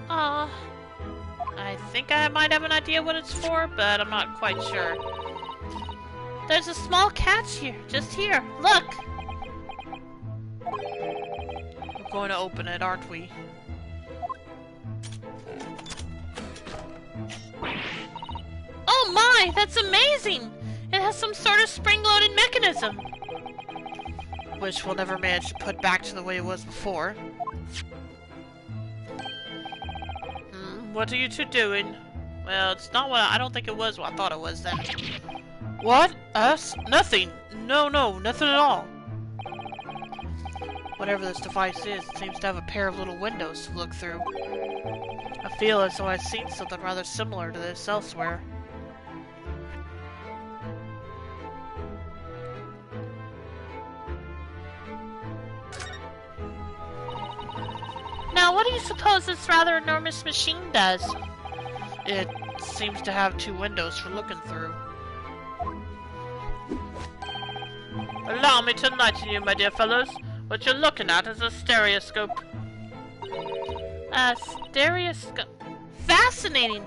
I think I might have an idea what it's for, but I'm not quite sure. There's a small catch here, just here. Look! We're going to open it, aren't we? Oh my, that's amazing! It has some sort of spring-loaded mechanism. which we'll never manage to put back to the way it was before. What are you two doing? Well, it's not what I don't think it was what I thought it was then. What? Us? Nothing. No, nothing at all. Whatever this device is, it seems to have a pair of little windows to look through. I feel as though I've seen something rather similar to this elsewhere. Now, what do you suppose this rather enormous machine does? It seems to have two windows for looking through. Allow me to enlighten you, my dear fellows. What you're looking at is a stereoscope. A stereoscope? Fascinating!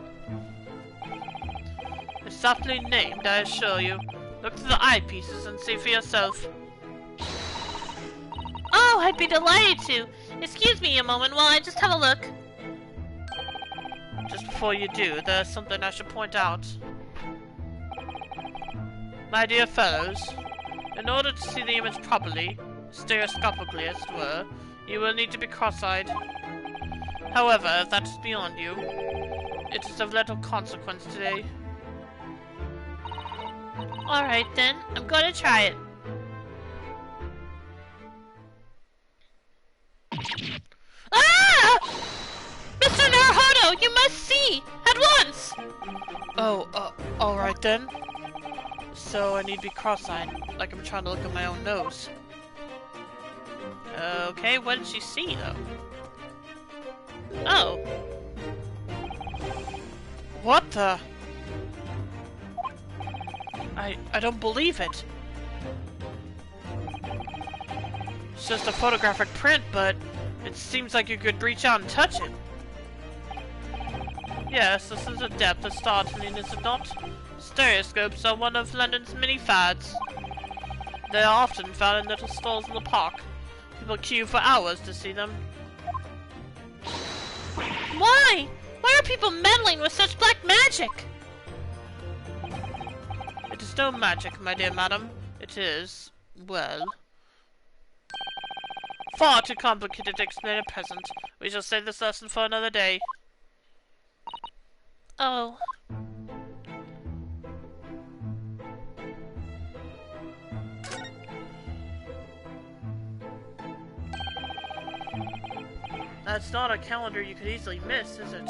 It's softly named, I assure you. Look through the eyepieces and see for yourself. Oh, I'd be delighted to. Excuse me a moment while I just have a look. Just before you do, there's something I should point out. My dear fellows, in order to see the image properly, stereoscopically as it were, you will need to be cross-eyed. However, if that is beyond you, it is of little consequence today. Alright then, I'm going to try it. Ah! Mr. Naruhodo, you must see! At once! Oh, alright then. So I need to be cross-eyed, like I'm trying to look at my own nose. Okay, what did she see, though? Oh. What the? I don't believe it. It's just a photographic print, but it seems like you could reach out and touch it. Yes, this is a depth of startling, is it not? Stereoscopes are one of London's many fads. They are often found in little stalls in the park. People queue for hours to see them. Why? Why are people meddling with such black magic? It is no magic, my dear madam. It is, well, far too complicated to explain at present. We shall save this lesson for another day. Oh. That's not a calendar you could easily miss, is it?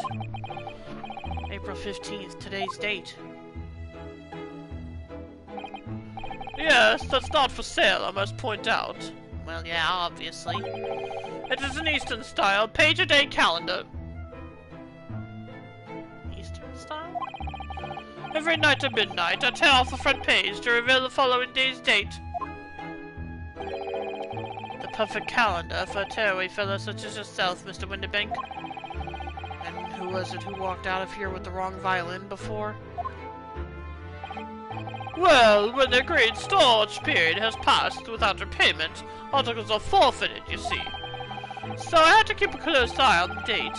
April 15th, today's date. Yes, that's not for sale, I must point out. Well, yeah, obviously. It is an Eastern style, page-a-day calendar. Eastern style? Every night at midnight, I tear off the front page to reveal the following day's date. The perfect calendar for a tearaway fellow such as yourself, Mr. Winterbank. And who was it who walked out of here with the wrong violin before? Well, when the great storage period has passed without repayment, articles are forfeited, you see. So I had to keep a close eye on the date.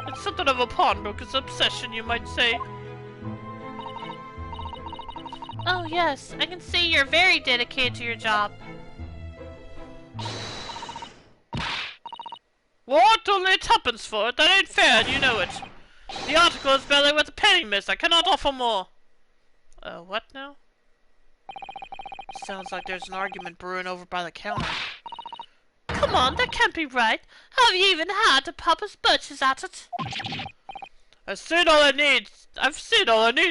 It's something of a pawnbroker's obsession, you might say. Oh yes, I can see you're very dedicated to your job. What? Only tuppence for it? That ain't fair, and you know it. The article is barely worth a penny, miss. I cannot offer more. What now? Sounds like there's an argument brewing over by the counter. Come on, that can't be right. How have you even had to Papa's butchers at it? I've seen all I need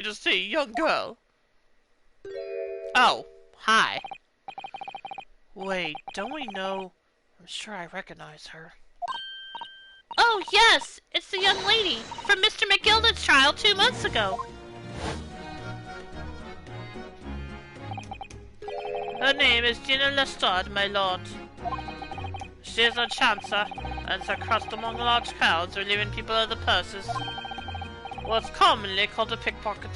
to see, young girl. Oh, hi. Wait, don't we know? I'm sure I recognize her. Oh, yes! It's the young lady from Mr. McGilda's trial 2 months ago. Her name is Gina Lestrade, my lord. She is a chancer, and her crust among large crowds, relieving people of the purses. What's commonly called a pickpocket.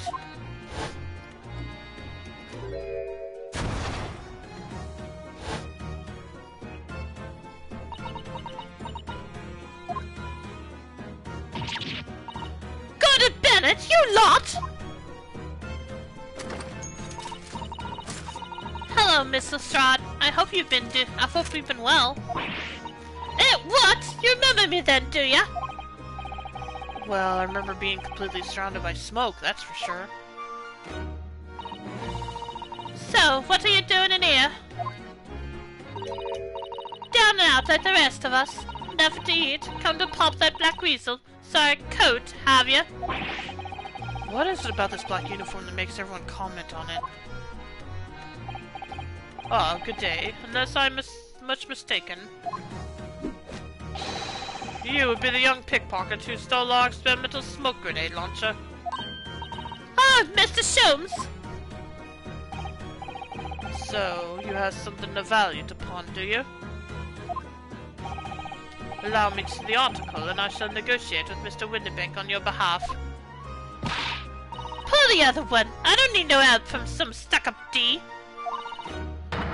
Go to Bennett, you lot! Hello, Miss Lestrade. I hope you've been well. Eh, what? You remember me then, do ya? Well, I remember being completely surrounded by smoke, that's for sure. So, what are you doing in here? Down and out like the rest of us. Nothing to eat. Come to pop that black weasel. Sorry, coat, have you? What is it about this black uniform that makes everyone comment on it? Oh, good day. Unless I'm much mistaken. You would be the young pickpocket who stole our experimental smoke grenade launcher. Oh, Mr. Sholmes! So, you have something of value to pawn, do you? Allow me to see the article, and I shall negotiate with Mr. Winterbank on your behalf. Pull the other one! I don't need no help from some stuck-up D!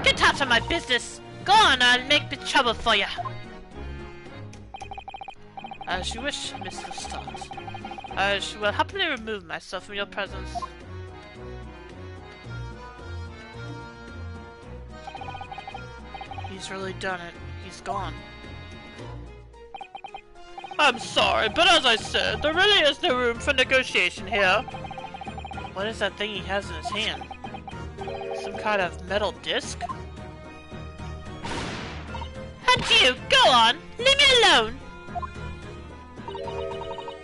Get out of my business! Go on, I'll make the trouble for you! As you wish, Miss Lestat. I will happily remove myself from your presence. He's really done it. He's gone. I'm sorry, but as I said, there really is no room for negotiation here. What is that thing he has in his hand? Some kind of metal disc? And you, go on! Leave me alone!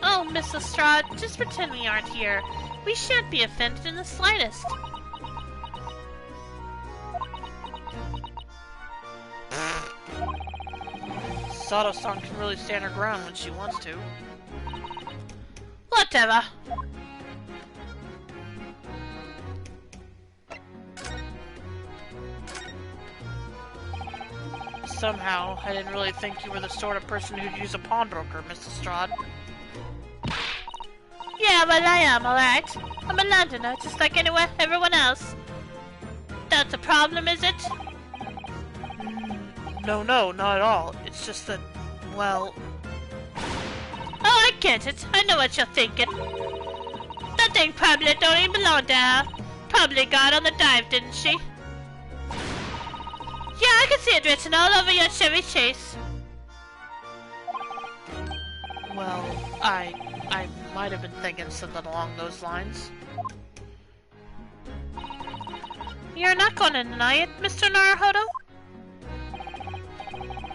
Oh, Miss Lestrade, just pretend we aren't here. We shan't be offended in the slightest. Sato-san can really stand her ground when she wants to. Whatever. Somehow, I didn't really think you were the sort of person who'd use a pawnbroker, Miss Lestrade. Yeah, well I am, alright. I'm a Londoner, just like everyone else. That's a problem, is it? No, not at all. It's just that, well... Oh, I get it. I know what you're thinking. That thing probably don't even belong to her. Probably got on the dive, didn't she? Yeah, I can see it written all over your Chevy Chase. Well, I might have been thinking something along those lines. You're not going to deny it, Mr. Naruhodo?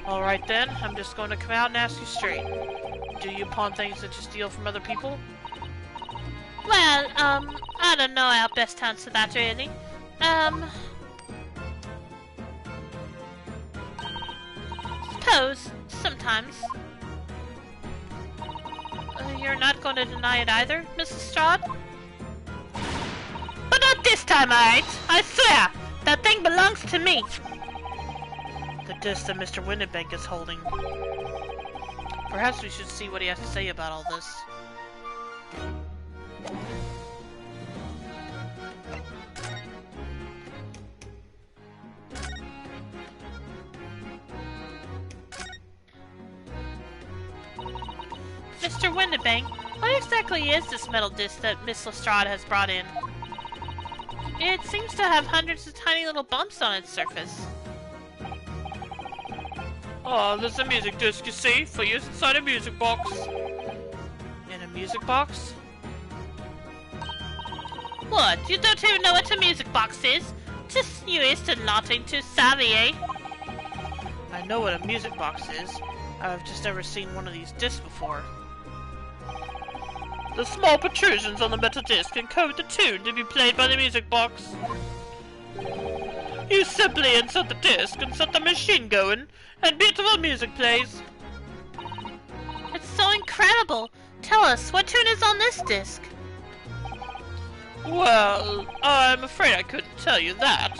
Alright then, I'm just going to come out and ask you straight. Do you pawn things that you steal from other people? Well, I don't know how best to answer that, really. Suppose, sometimes. You're not going to deny it either, Mrs. Strahd? But not this time, alright? I swear! That thing belongs to me! The disc that Mr. Winterbank is holding. Perhaps we should see what he has to say about all this. Mr. Winterbank, what exactly is this metal disc that Miss Lestrade has brought in? It seems to have hundreds of tiny little bumps on its surface. Oh, there's a music disc, you see, for use inside a music box. In a music box? What, you don't even know what a music box is? Just you and not too savvy, eh? I know what a music box is. I've just never seen one of these discs before. The small protrusions on the metal disc encode the tune to be played by the music box. You simply insert the disc and set the machine going, and beautiful music plays. It's so incredible! Tell us, what tune is on this disc? Well, I'm afraid I couldn't tell you that.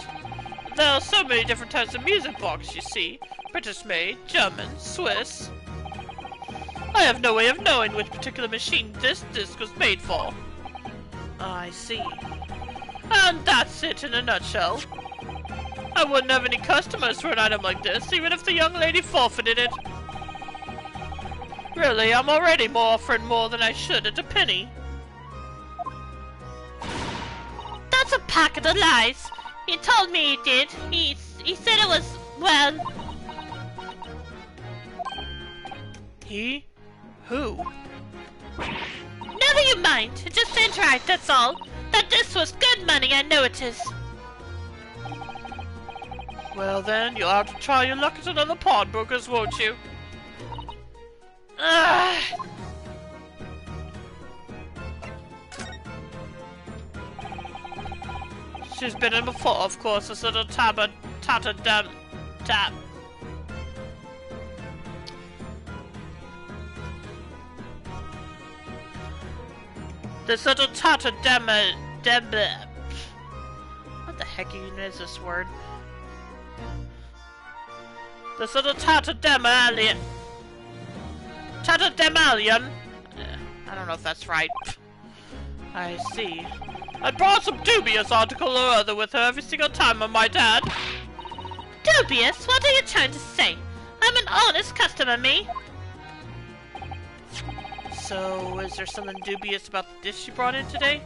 There are so many different types of music box, you see. British-made, German, Swiss. I have no way of knowing which particular machine this disc was made for. I see. And that's it in a nutshell. I wouldn't have any customers for an item like this, even if the young lady forfeited it. Really, I'm already offering more than I should at a penny. That's a packet of lies. He told me he did. He said it was, well...
He? Who?
Never you mind. It just ain't right, that's all. That this was good money, I know it is.
Well then, you'll have to try your luck at another pawnbroker's, won't you?
Ugh.
She's been in before, of course, this little tap. This little what the heck even is this word? This little tatterdemalion. I don't know if that's right. I see. I brought some dubious article or other with her every single time on my dad.
Dubious? What are you trying to say? I'm an honest customer, me.
So, is there something dubious about the dish you brought in today?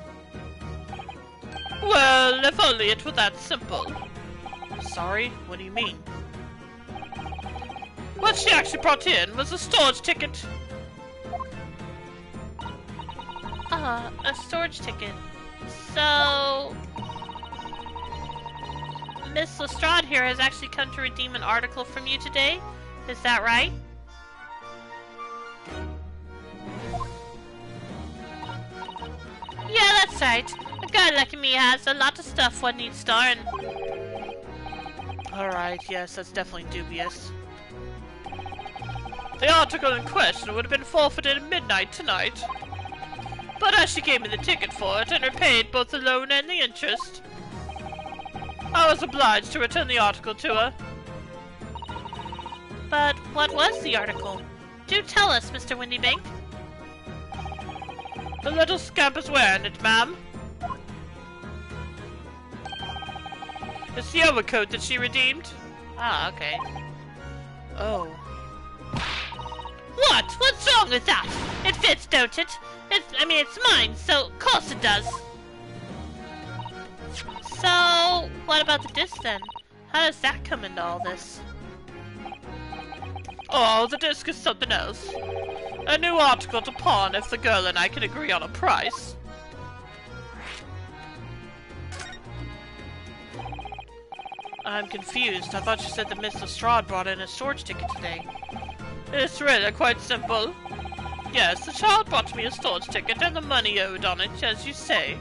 Well, if only it were that simple. Sorry, what do you mean? What she actually brought in was a storage ticket.
A storage ticket. So... Miss Lestrade here has actually come to redeem an article from you today. Is that right? Yeah, that's right. A guy like me has a lot of stuff one needs storing.
Alright, yes, that's definitely dubious. The article in question would have been forfeited at midnight tonight. But as she gave me the ticket for it and repaid both the loan and the interest, I was obliged to return the article to her.
But what was the article? Do tell us, Mr. Windybank.
The little scamp is wearing it, ma'am. It's the overcoat that she redeemed.
Ah, okay.
Oh.
What? What's wrong with that? It fits, don't it? It's mine, so of course it does. So, what about the disc then? How does that come into all this?
Oh, the disc is something else. A new article to pawn if the girl and I can agree on a price. I'm confused. I thought you said that Miss Lestrade brought in a storage ticket today. It's really quite simple. Yes, the child brought me a storage ticket and the money owed on it, as you say.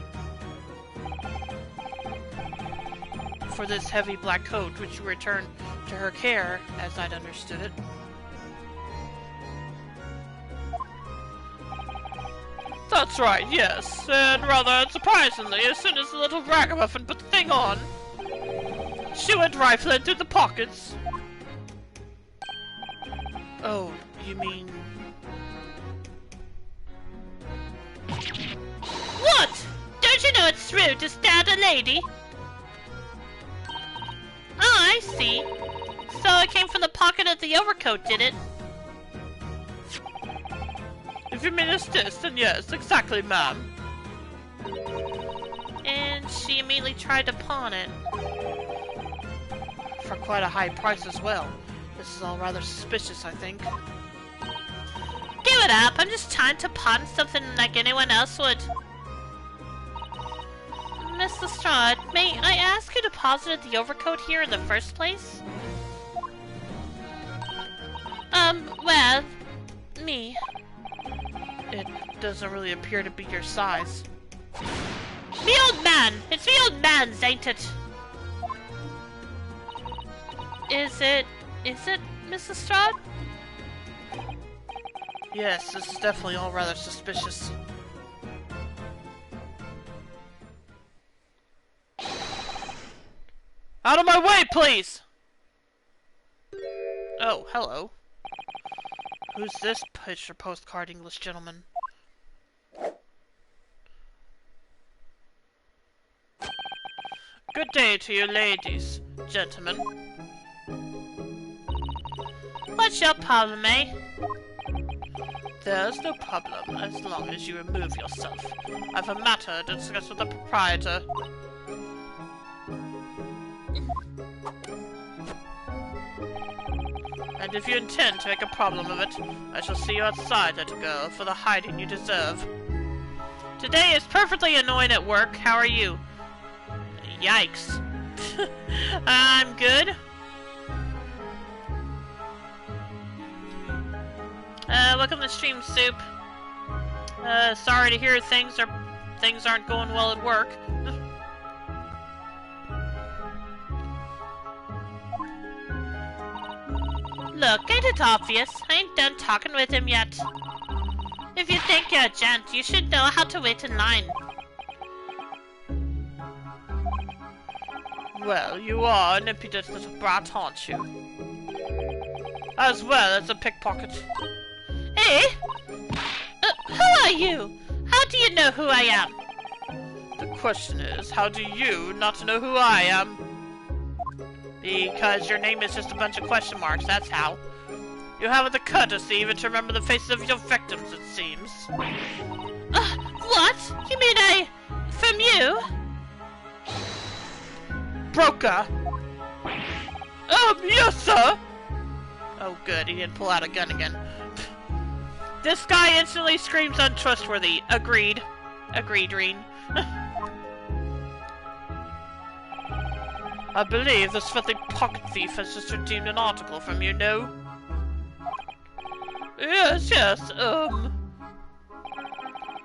For this heavy black coat, which you returned to her care, as I'd understood it. That's right, yes. And rather unsurprisingly, as soon as the little ragamuffin put the thing on, she went rifling through the pockets. Oh, you mean...
What? Don't you know it's rude to stare at a lady? Oh, I see. So it came from the pocket of the overcoat, did it?
If you mean it's this, then yes, exactly, ma'am.
And she immediately tried to pawn it.
For quite a high price as well. This is all rather suspicious, I think.
Give it up, I'm just trying to pawn something like anyone else would. Miss Lestrade, may I ask who deposited the overcoat here in the first place? Well, me.
It doesn't really appear to be your size.
Me old man! It's me old man's, ain't it? Is it, Miss Lestrade?
Yes, this is definitely all rather suspicious. Out of my way, please! Oh, hello. Who's this picture postcard English gentleman? Good day to you, ladies, gentlemen.
What's your problem, eh?
There's no problem, as long as you remove yourself. I've a matter to discuss with the proprietor. And if you intend to make a problem of it, I shall see you outside, little girl, for the hiding you deserve.
Today is perfectly annoying at work. How are you?
Yikes.
I'm good. Welcome to Stream Soup. Sorry to hear things aren't going well at work. Look, ain't it obvious? I ain't done talking with him yet. If you think you're a gent, you should know how to wait in line.
Well, you are an impudent little brat, aren't you? As well as a pickpocket.
Eh? Who are you? How do you know who I am?
The question is, how do you not know who I am?
Because your name is just a bunch of question marks, that's how.
You haven't the courtesy even to remember the faces of your victims, it seems.
What? You mean from you?
Broker! Yes, sir!
Oh good, he didn't pull out a gun again.
This guy instantly screams untrustworthy. Agreed.
Agreed, Reen.
I believe this filthy pocket thief has just redeemed an article from you, no? Yes. The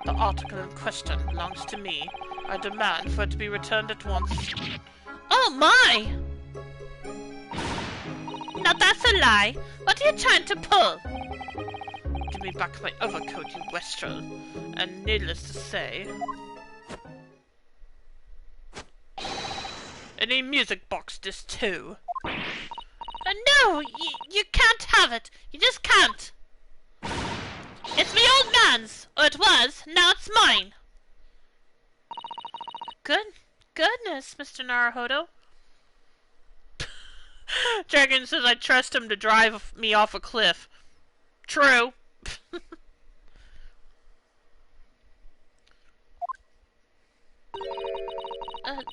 article in question belongs to me. I demand for it to be returned at once.
Oh my! Now that's a lie. What are you trying to pull?
Give me back my overcoat, you wastrel. And needless to say... any music box disc too.
No! You can't have it! You just can't! It's my old man's! Or it was, now it's mine! Goodness, Mr. Naruhodo.
Dragon says I trust him to drive me off a cliff. True.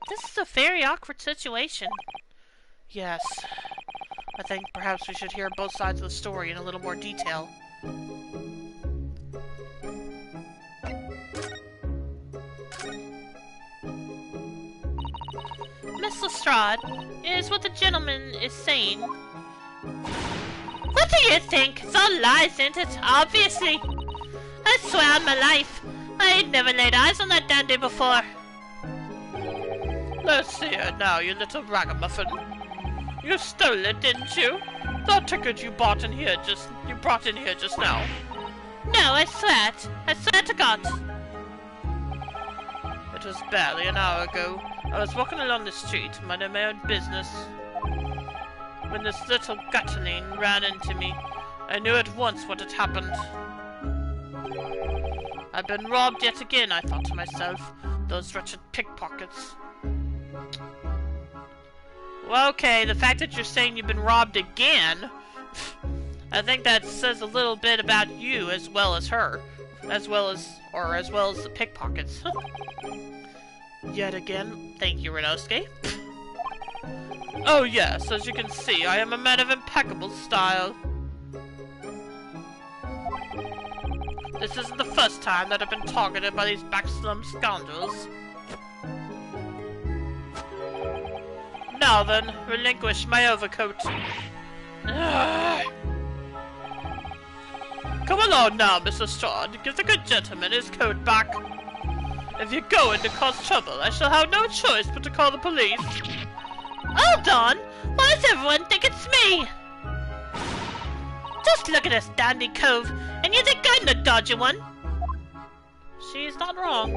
This is a very awkward situation.
Yes. I think perhaps we should hear both sides of the story in a little more detail.
Miss Lestrade, is what the gentleman is saying. What do you think? It's all lies, ain't it? Obviously. I swear on my life, I ain't never laid eyes on that dandy before.
Let's see it now, you little ragamuffin. You stole it, didn't you? That ticket you brought in here just now.
No, I swear it. I swear to God.
It was barely an hour ago. I was walking along the street, minding my own business, when this little gutterling ran into me. I knew at once what had happened. I've been robbed yet again, I thought to myself. Those wretched pickpockets.
Well, okay, the fact that you're saying you've been robbed again, I think that says a little bit about you as well as her. As well as the pickpockets.
Yet again?
Thank you, Renosuke.
Oh yes, as you can see, I am a man of impeccable style. This isn't the first time that I've been targeted by these backslum scoundrels. Now then, relinquish my overcoat. Come along now, Mr. Strahd. Give the good gentleman his coat back. If you're going to cause trouble, I shall have no choice but to call the police.
Hold on! Why does everyone think it's me? Just look at this dandy cove, and you think I'm the dodgy one?
She's not wrong.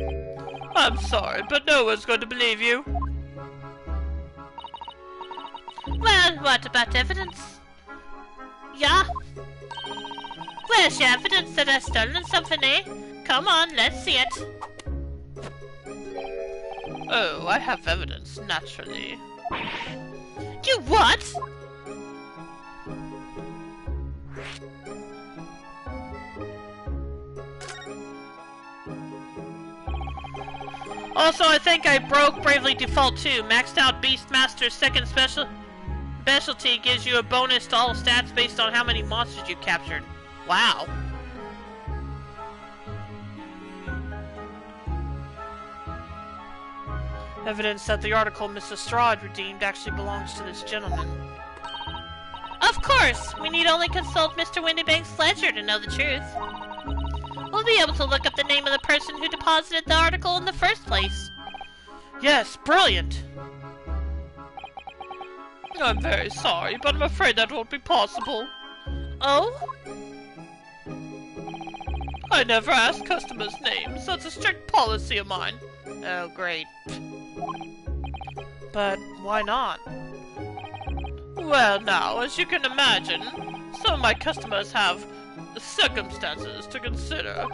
I'm sorry, but no one's going to believe you.
Well, what about evidence? Yeah? Where's your evidence that I've stolen something, eh? Come on, let's see it.
Oh, I have evidence, naturally.
You what?
Also, I think I broke Bravely Default 2, maxed out Beastmaster's second special.
Specialty gives you a bonus to all stats based on how many monsters you've captured. Wow.
Evidence that the article Miss Lestrade redeemed actually belongs to this gentleman.
Of course! We need only consult Mr. Windybank's ledger to know the truth. We'll be able to look up the name of the person who deposited the article in the first place.
Yes, brilliant!
I'm very sorry, but I'm afraid that won't be possible. Oh? I never ask customers' names. That's a strict policy of mine.
Oh, great. But why not?
Well, now, as you can imagine, some of my customers have circumstances to consider.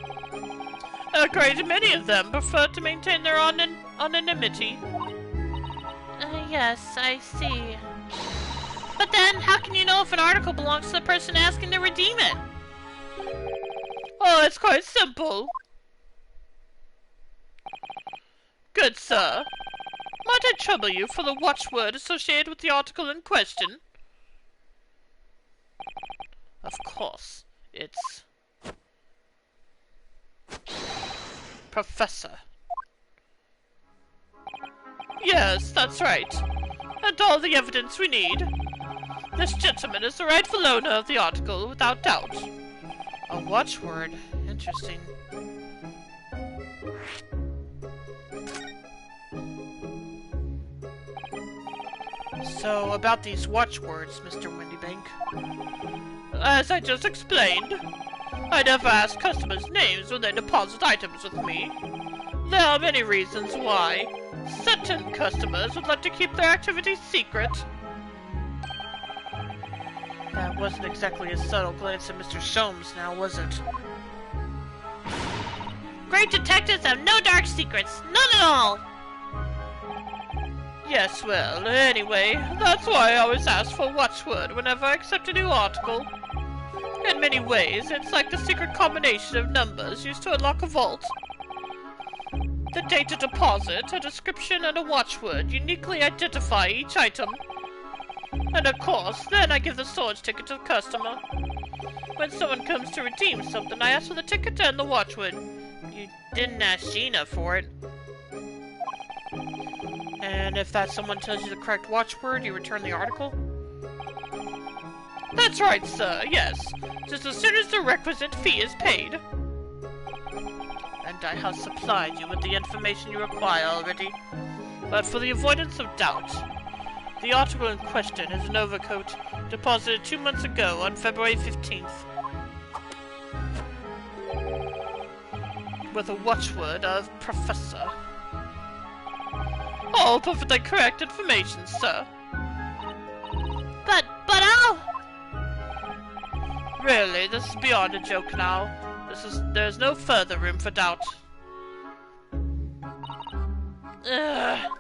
A great many of them prefer to maintain their anonymity. Yes, I see. But then, how can you know if an article belongs to the person asking to redeem it? Oh, it's quite simple. Good sir, might I trouble you for the watchword associated with the article in question? Of course, it's Professor. Yes, that's right. And all the evidence we need. This gentleman is the rightful owner of the article, without doubt.
A watchword? Interesting. So, about these watchwords, Mr. Windybank.
As I just explained, I never ask customers' names when they deposit items with me. There are many reasons why. Certain customers would like to keep their activities secret.
That wasn't exactly a subtle glance at Mr. Soames now, was it?
Great detectives have no dark secrets, none at all! Yes, well, anyway, that's why I always ask for a watchword whenever I accept a new article. In many ways, it's like the secret combination of numbers used to unlock a vault. The date of deposit, a description, and a watchword uniquely identify each item. And of course, then I give the storage ticket to the customer. When someone comes to redeem something, I ask for the ticket and the watchword. You didn't ask Gina for it.
And if that someone tells you the correct watchword, you return the article?
That's right, sir, yes. Just as soon as the requisite fee is paid. And I have supplied you with the information you require already. But for the avoidance of doubt, the article in question is an overcoat deposited 2 months ago on February 15th. With a watchword of Professor. All perfectly correct information, sir. But I'll... Really, this is beyond a joke now. There's no further room for doubt. Ugh.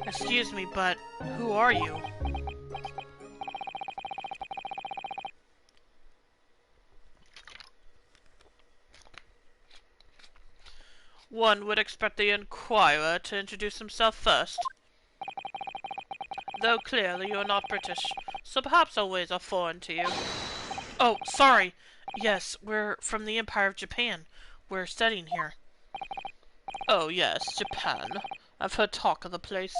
Excuse me, but who are you?
One would expect the inquirer to introduce himself first. Though clearly you are not British, so perhaps our ways are foreign to you.
Oh, sorry. Yes, we're from the Empire of Japan. We're studying here.
Oh yes, Japan. I've heard talk of the place.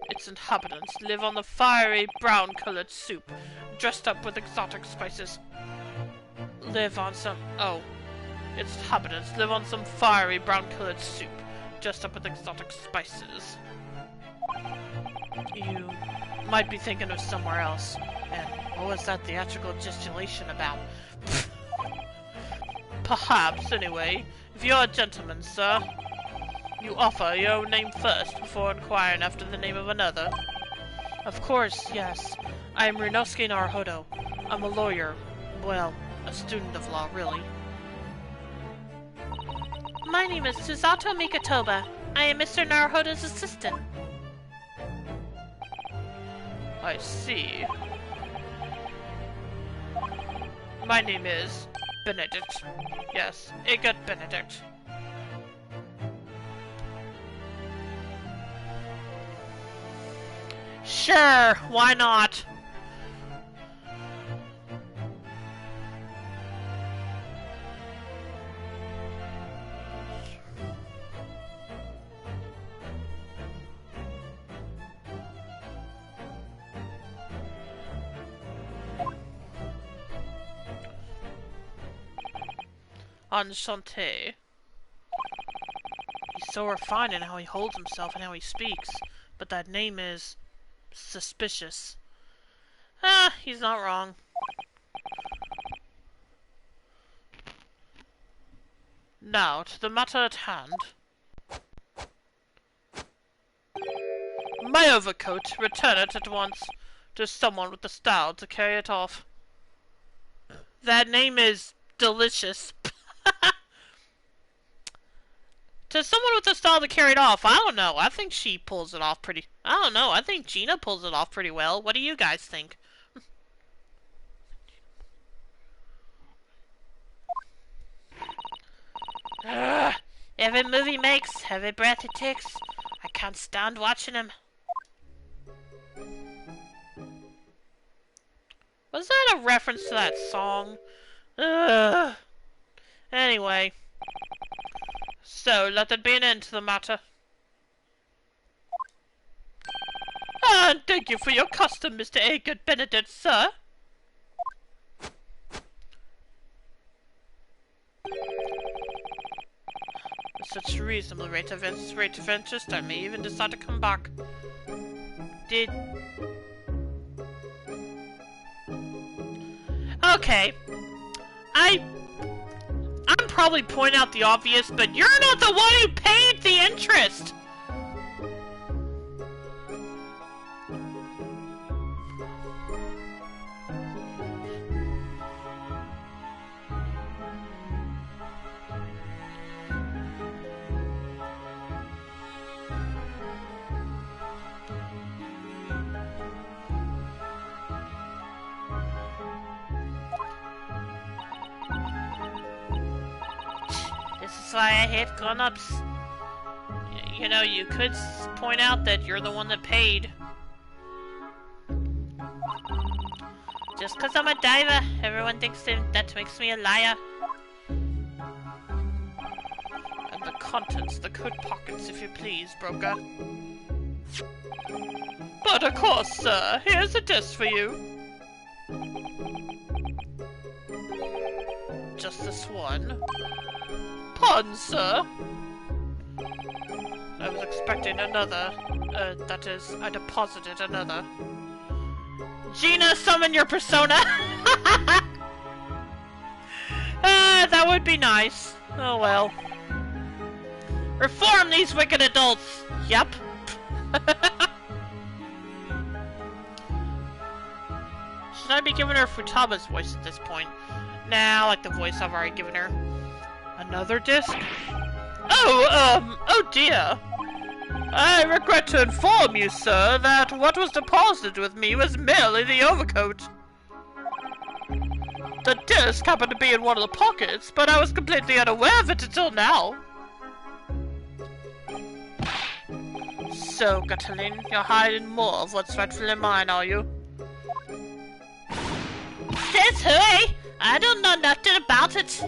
Its inhabitants live on the fiery brown-colored soup, dressed up with exotic spices. Its inhabitants live on some fiery brown-colored soup, dressed up with exotic spices.
You might be thinking of somewhere else. And what was that theatrical gesticulation about?
Perhaps, anyway. If you're a gentleman, sir, you offer your own name first before inquiring after the name of another.
Of course, yes. I am Ryunosuke Naruhodo. I'm a lawyer. Well, a student of law, really.
My name is Susato Mikatoba. I am Mr. Naruhodo's assistant.
I see. My name is Benedict. Yes, Aegon Benedict.
Sure, why not?
Enchanté. He's so refined in how he holds himself and how he speaks, but that name is suspicious.
Ah, he's not wrong.
Now, to the matter at hand. My overcoat, return it at once to someone with the style to carry it off.
That name is delicious. To someone with the style to carry it off, I don't know. I think she pulls it off pretty... I don't know. I think Gina pulls it off pretty well. What do you guys think? Every movie he makes, every breath he takes, I can't stand watching him. Was that a reference to that song? Anyway. So, let there be an end to the matter.
And thank you for your custom, Mr. Aegon Benedict, sir.
With such a reasonable rate of interest, I may even decide to come back. Okay. I'm probably pointing out the obvious, but you're not the one who paid the interest! This is why I hate grown-ups. You know, you could point out that you're the one that paid. Just because I'm a diver, everyone thinks that makes me a liar.
And the contents, the coat pockets, if you please, broker. But of course, sir, here's a disc for you. Just this one. Pardon, sir. I was expecting another. That is, I deposited another.
Gina, summon your persona! That would be nice. Oh well. Reform these wicked adults! Yep. Should I be giving her Futaba's voice at this point? Nah, I like the voice I've already given her.
Another disc? Oh dear. I regret to inform you, sir, that what was deposited with me was merely the overcoat. The disc happened to be in one of the pockets, but I was completely unaware of it until now. So, Gatlin, you're hiding more of what's rightfully mine, are you?
Says who? I don't know nothing about it.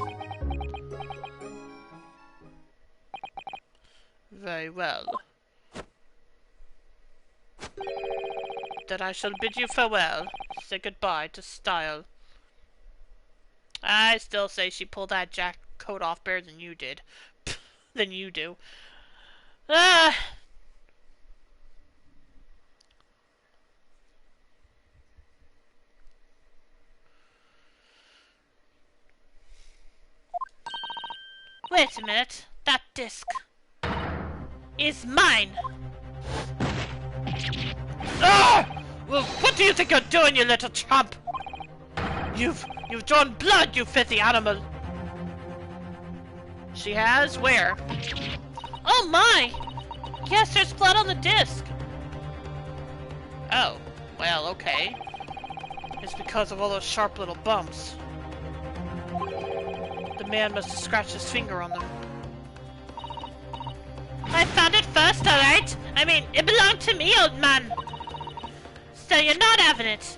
Very well. Then I shall bid you farewell. Say goodbye to style.
I still say she pulled that coat off better than you did. Than you do. Wait a minute. That disc is mine.
Ah! Well, what do you think you're doing, you little chump? You've drawn blood, you filthy animal.
She has? Where? Oh my! Yes, there's blood on the disc! Oh, well, okay.
It's because of all those sharp little bumps. The man must have scratched his finger on them.
I found it first, alright? I mean, it belonged to me, old man. So you're not having it.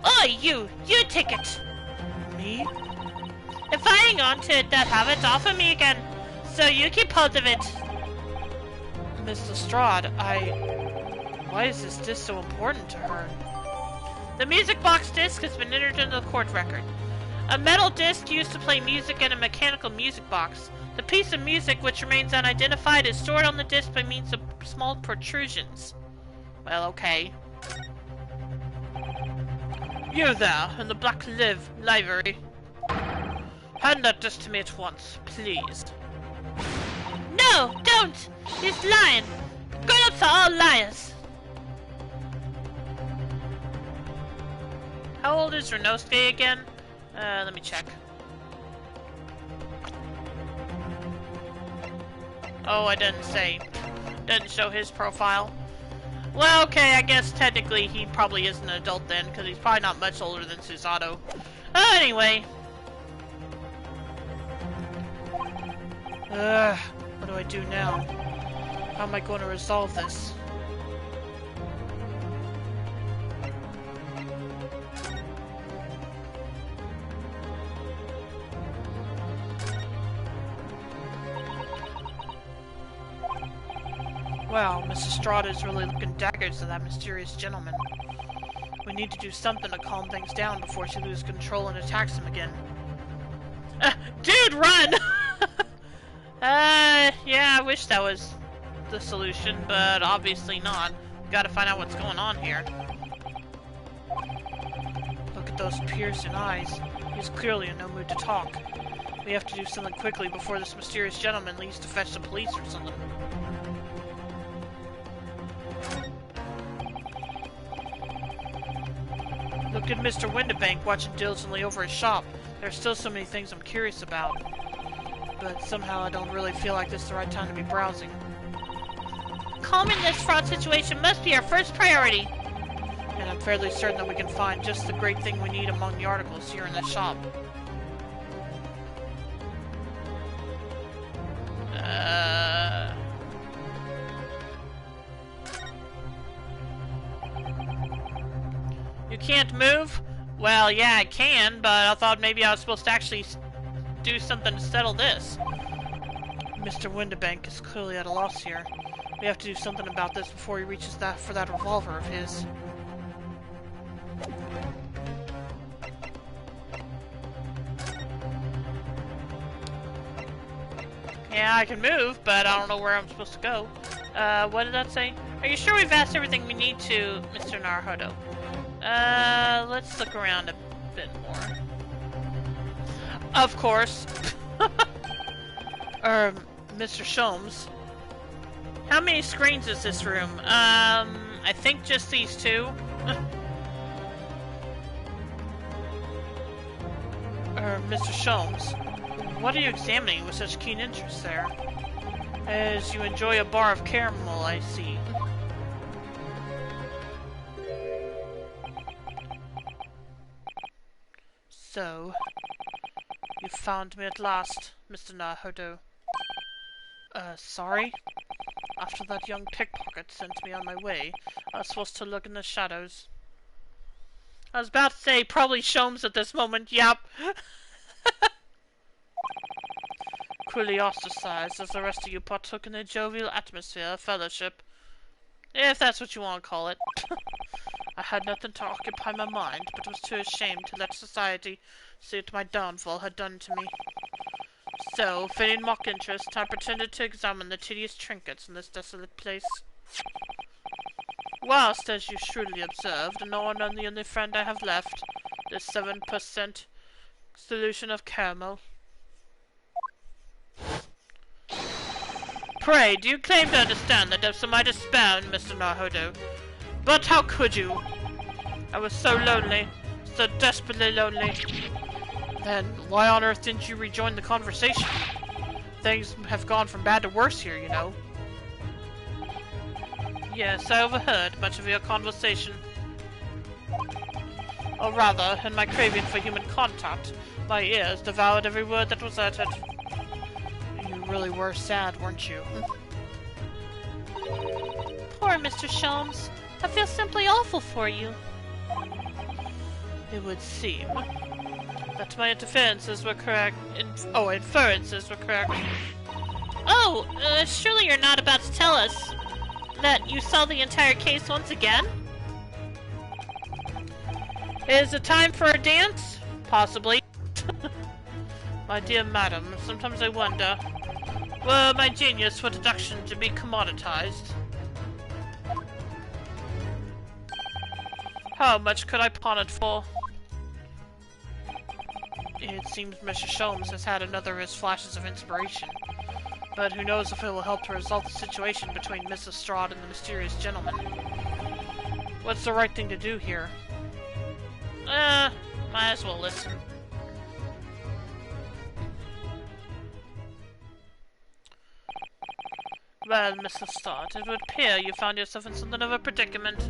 Oh, you take it.
Me?
If I hang on to it, they'll have it off of me again. So you keep hold of it.
Miss Lestrade, why is this disc so important to her?
The music box disc has been entered into the court record. A metal disc used to play music in a mechanical music box. The piece of music, which remains unidentified, is stored on the disc by means of small protrusions. Well, okay.
You there, in the black livery. Hand that disc to me at once, please.
No, don't! He's lying! Grown-ups are all liars! How old is Renosuke again? Let me check. Oh, I didn't say. Didn't show his profile. Well, okay, I guess technically he probably is an adult then, because he's probably not much older than Susato. Anyway.
What do I do now? How am I going to resolve this? Wow, Mrs. Strada is really looking daggers at that mysterious gentleman. We need to do something to calm things down before she loses control and attacks him again.
Dude, run! Yeah, I wish that was the solution, but obviously not. Gotta find out what's going on here.
Look at those piercing eyes. He's clearly in no mood to talk. We have to do something quickly before this mysterious gentleman leaves to fetch the police or something. Look at Mr. Windibank watching diligently over his shop. There are still so many things I'm curious about. But somehow I don't really feel like this is the right time to be browsing.
Calming this fraud situation must be our first priority.
And I'm fairly certain that we can find just the great thing we need among the articles here in this shop.
You can't move? Well, yeah, I can, but I thought maybe I was supposed to actually do something to settle this.
Mr. Windibank is clearly at a loss here. We have to do something about this before he reaches for that revolver of his.
Yeah, I can move, but I don't know where I'm supposed to go. What did that say? Are you sure we've asked everything we need to, Mr. Naruhodo? Let's look around a bit more.
Of course. Mr. Sholmes.
How many screens is this room? I think just these two.
Mr. Sholmes, what are you examining with such keen interest there? As you enjoy a bar of caramel, I see. So, you found me at last, Mr. Naruhodo. Sorry? After that young pickpocket sent me on my way, I was supposed to look in the shadows.
I was about to say, probably Sholmes at this moment, yep.
Cruelly ostracized as the rest of you partook in a jovial atmosphere of fellowship.
If that's what you want to call it.
I had nothing to occupy my mind, but was too ashamed to let society see what my downfall had done to me. So, feigning mock interest, I pretended to examine the tedious trinkets in this desolate place. Whilst, as you shrewdly observed, nor on the only friend I have left, this 7% solution of caramel.
Pray, do you claim to understand the depths of my despair, Mr. Naruhodo?
But how could you? I was so lonely, so desperately lonely. Then, why on earth didn't you rejoin the conversation? Things have gone from bad to worse here, you know. Yes, I overheard much of your conversation. Or rather, in my craving for human contact, my ears devoured every word that was uttered. You really were sad, weren't you?
Poor Mr. Sholmes. I feel simply awful for you.
It would seem that my inferences were correct. Inferences were correct.
Oh, surely you're not about to tell us that you saw the entire case once again?
Is it time for a dance? Possibly. My dear madam, sometimes I wonder, were my genius for deduction to be commoditized? How much could I pawn it for? It seems Mr. Sholmes has had another of his flashes of inspiration. But who knows if it will help to resolve the situation between Miss Lestrade and the mysterious gentleman. What's the right thing to do here?
Might as well listen.
Well, Miss Lestrade, it would appear you found yourself in something of a predicament.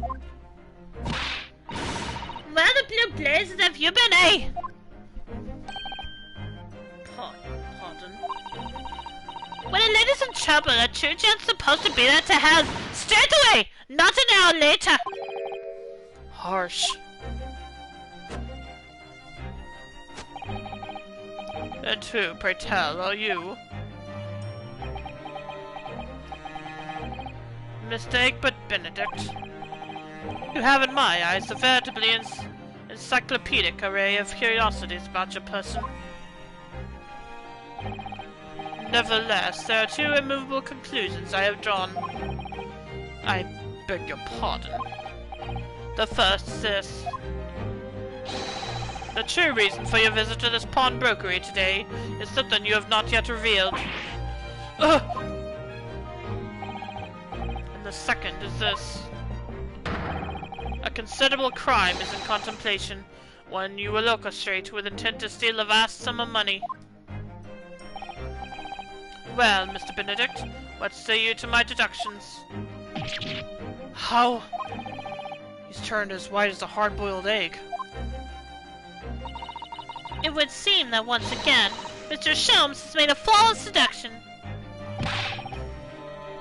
Where the blue blazes have you been, eh?
Pardon?
When a lady's in trouble, a true gent's supposed to be there to help. Straight away! Not an hour later!
Harsh. And who, pray tell, are you? Mistake but Benedict. You have in my eyes a veritably encyclopedic array of curiosities about your person. Nevertheless, there are two immovable conclusions I have drawn. I beg your pardon. The first is this. The true reason for your visit to this pawnbrokery today is something you have not yet revealed. Ugh! And the second is this. A considerable crime is in contemplation, one you will orchestrate with intent to steal a vast sum of money. Well, Mr. Benedict, what say you to my deductions? How? He's turned as white as a hard-boiled egg.
It would seem that once again, Mr. Sholmes has made a flawless deduction.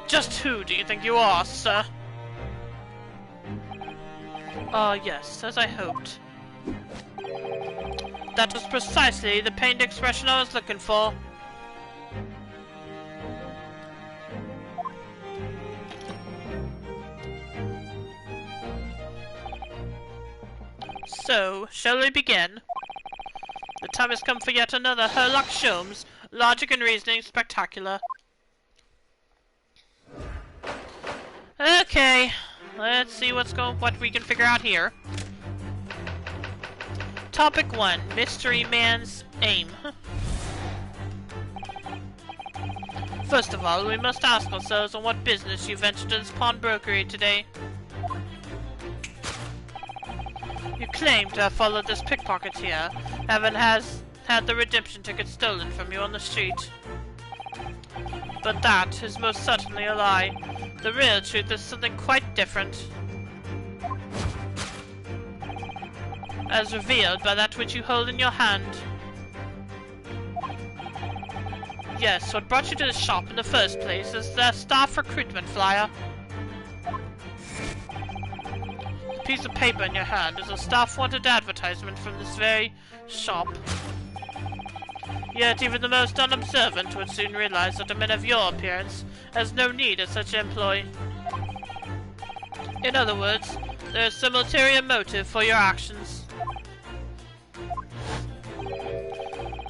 Just who do you think you are, sir? Ah, yes, as I hoped. That was precisely the pained expression I was looking for. So, shall we begin? The time has come for yet another Herlock Sholmes, logic and reasoning spectacular. Okay, let's see what we can figure out here. Topic 1, Mystery Man's aim. First of all, we must ask ourselves on what business you ventured to this pawnbrokery today. You claim to have followed this pickpocketeer, having had the redemption ticket stolen from you on the street. But that is most certainly a lie. The real truth is something quite different. As revealed by that which you hold in your hand. Yes, what brought you to the shop in the first place is the staff recruitment flyer. The piece of paper in your hand is a staff wanted advertisement from this very shop. Yet even the most unobservant would soon realize that a man of your appearance has no need of such employ. In other words, there is some ulterior motive for your actions.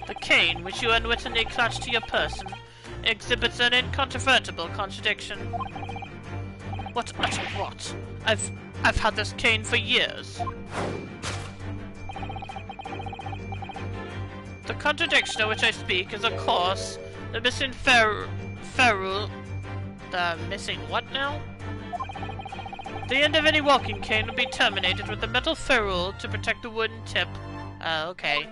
The cane which you unwittingly clutch to your person exhibits an incontrovertible contradiction. What utter rot! I've had this cane for years. The contradiction of which I speak is, of course, the missing ferrule. The missing what now? The end of any walking cane would be terminated with a metal ferrule to protect the wooden tip. Okay.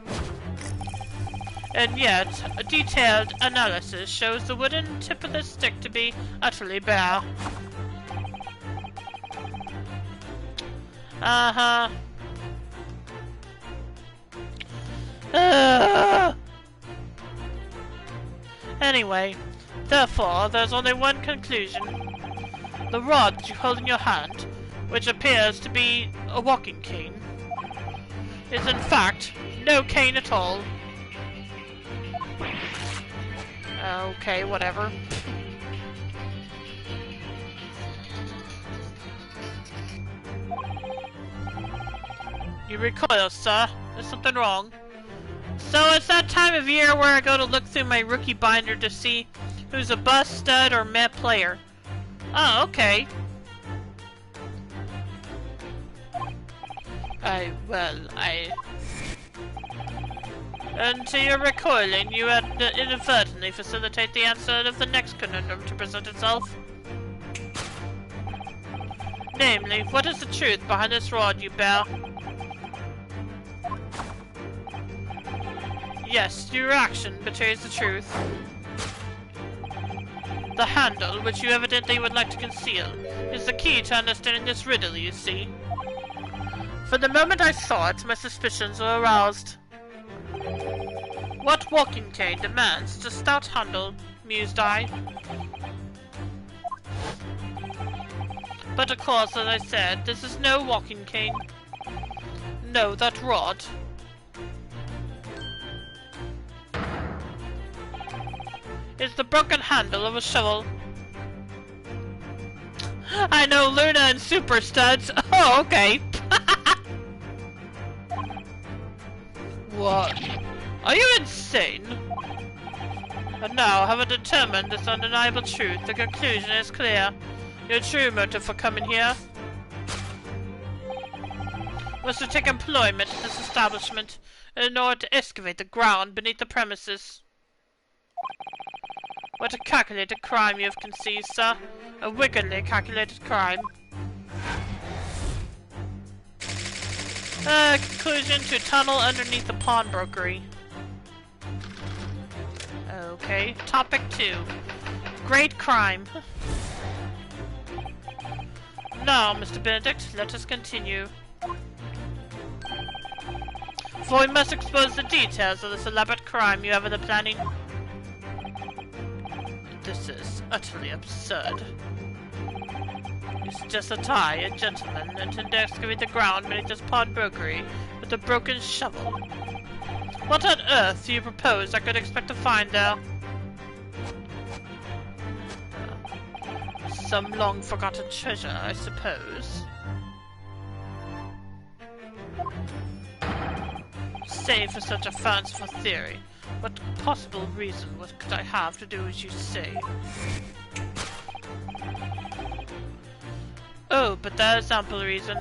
And yet, a detailed analysis shows the wooden tip of the stick to be utterly bare.
Uh-huh. Anyway, therefore, there's only one conclusion. The rod that you hold in your hand, which appears to be a walking cane, is in fact no cane at all. Okay, whatever. You recoil, sir. There's something wrong. So it's that time of year where I go to look through my rookie binder to see who's a bust, stud, or meh player. Oh, okay. And to your recoiling, you had inadvertently facilitate the answer of the next conundrum to present itself. Namely, what is the truth behind this rod you bear? Yes, your action betrays the truth. The handle, which you evidently would like to conceal, is the key to understanding this riddle, you see. From the moment I saw it, my suspicions were aroused. What walking cane demands a stout handle, mused I. But of course, as I said, this is no walking cane. No, that rod. Is the broken handle of a shovel. I know Luna and Super Studs. Oh, okay. What? Are you insane? And now, having determined this undeniable truth, the conclusion is clear. Your true motive for coming here was to take employment at this establishment in order to excavate the ground beneath the premises. What a calculated crime you have conceived, sir. A wickedly calculated crime. Conclusion to tunnel underneath the pawnbrokery. Okay, topic 2. Great crime. Now, Mr. Benedict, let us continue. For we must expose the details of this elaborate crime you have in the planning. This is utterly absurd. You suggest that I, a gentleman, intend to excavate the ground beneath this pawnbrokery with a broken shovel. What on earth do you propose I could expect to find there? Some long-forgotten treasure, I suppose. Save for such a fanciful theory, what possible reason could I have to do as you say? Oh, but there is ample reason.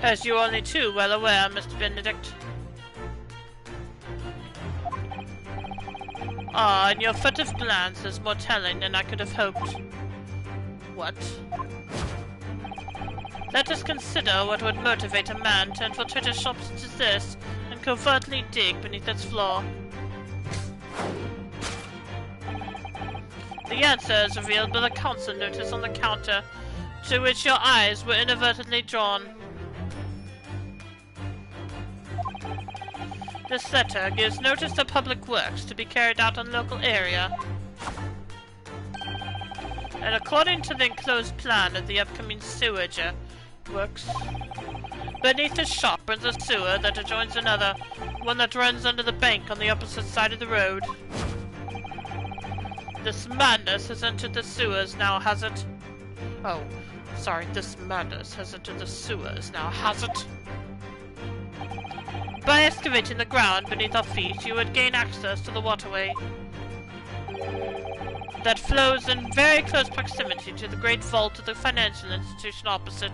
As you are only too well aware, Mr. Benedict. Ah, and your furtive glance is more telling than I could have hoped. What? Let us consider what would motivate a man to infiltrate a shop such as this and covertly dig beneath its floor. The answer is revealed by the council notice on the counter, to which your eyes were inadvertently drawn. This letter gives notice to public works to be carried out in local area. And according to the enclosed plan of the upcoming sewage works, beneath the shop runs a sewer that adjoins another, one that runs under the bank on the opposite side of the road. This madness has entered the sewers now, has it? Oh, sorry, this madness has entered the sewers now, has it? By excavating the ground beneath our feet, you would gain access to the waterway that flows in very close proximity to the great vault of the financial institution opposite.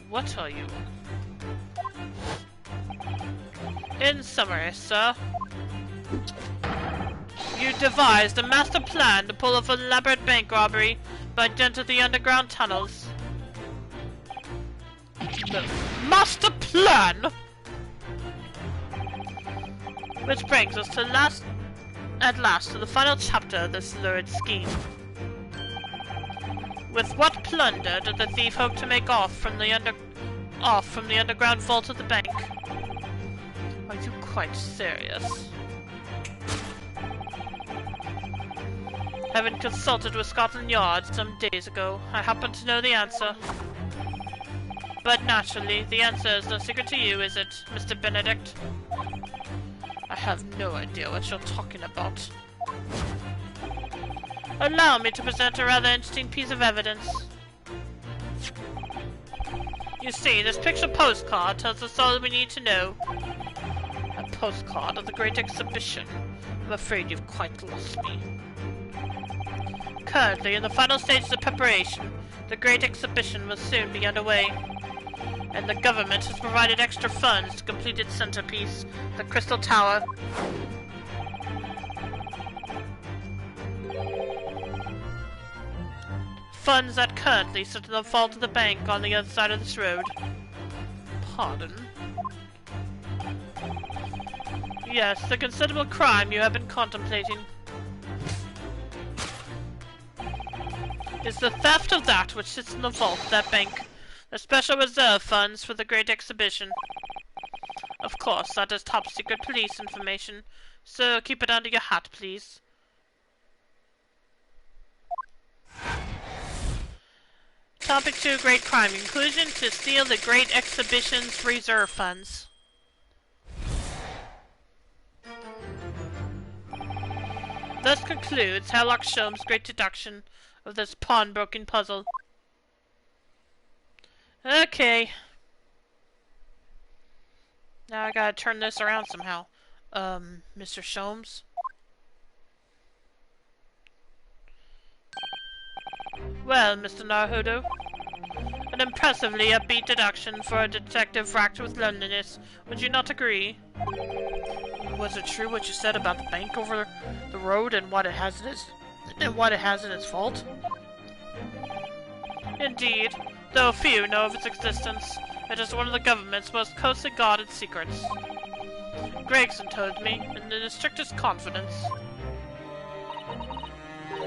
What are you? In summary, sir, you devised a master plan to pull off an elaborate bank robbery by dint of the underground tunnels. The master plan! Which brings us to at last to the final chapter of this lurid scheme.
With what plunder did the thief hope to make off from the underground vault of the bank? Are you quite serious? Having consulted with Scotland Yard some days ago, I happen to know the answer. But naturally, the answer is no secret to you, is it, Mr. Benedict? I have no idea what you're talking about. Allow me to present a rather interesting piece of evidence. You see, this picture postcard tells us all we need to know. A postcard of the Great Exhibition. I'm afraid you've quite lost me. Currently, in the final stages of preparation, the Great Exhibition will soon be underway. And the government has provided extra funds to complete its centerpiece, the Crystal Tower. Funds that currently sit in the vault of the bank on the other side of this road. Pardon? Yes, the considerable crime you have been contemplating is the theft of that which sits in the vault of that bank. The special reserve funds for the Great Exhibition. Of course, that is top secret police information, so keep it under your hat, please. Topic 2, Great Crime. Conclusion: to steal the Great Exhibition's reserve funds. Thus concludes Herlock Sholmes' great deduction of this pawnbroking puzzle. Okay. Now I gotta turn this around somehow. Mr. Sholmes? Well, Mr. Naruhodo, an impressively upbeat deduction for a detective racked with loneliness. Would you not agree? Was it true what you said about the bank over the road and what it has in its vault? Indeed, though few know of its existence, it is one of the government's most closely guarded secrets. Gregson told me, in the strictest confidence.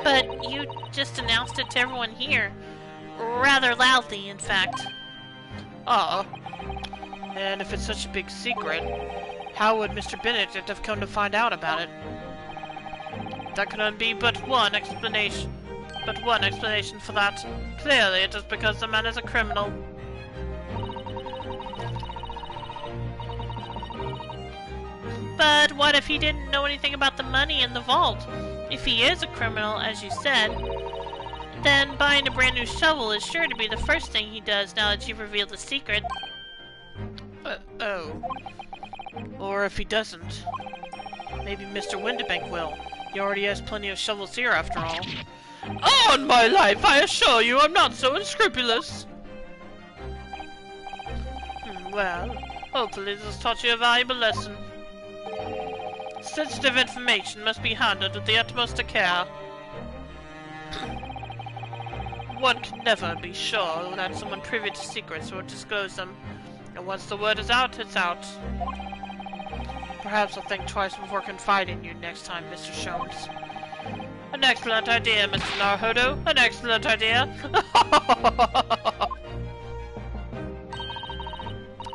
But you just announced it to everyone here. Rather loudly, in fact. Oh. And if it's such a big secret, how would Mr. Benedict have come to find out about it? There can be but one explanation for that. Clearly, it is because the man is a criminal. But what if he didn't know anything about the money in the vault? If he is a criminal, as you said, then buying a brand new shovel is sure to be the first thing he does now that you've revealed the secret. Oh. Or if he doesn't, maybe Mr. Windibank will. He already has plenty of shovels here, after all. On my life, I assure you I'm not so unscrupulous. Well, hopefully this has taught you a valuable lesson. Sensitive information must be handled with the utmost care. One can never be sure that someone privy to secrets will disclose them, and once the word is out, it's out. Perhaps I'll think twice before confiding you next time, Mr. Sholmes. An excellent idea, Mr. Naruhodo. An excellent idea.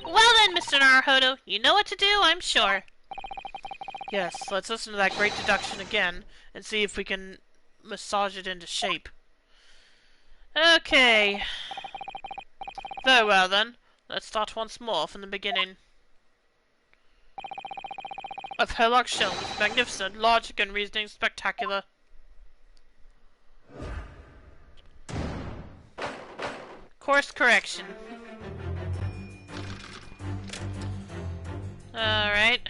Well then, Mr. Naruhodo, you know what to do, I'm sure. Yes, let's listen to that great deduction again, and see if we can massage it into shape. Okay. Very well then. Let's start once more from the beginning. Of Herlock Sholmes, magnificent, logic and reasoning spectacular. Course correction. Alright.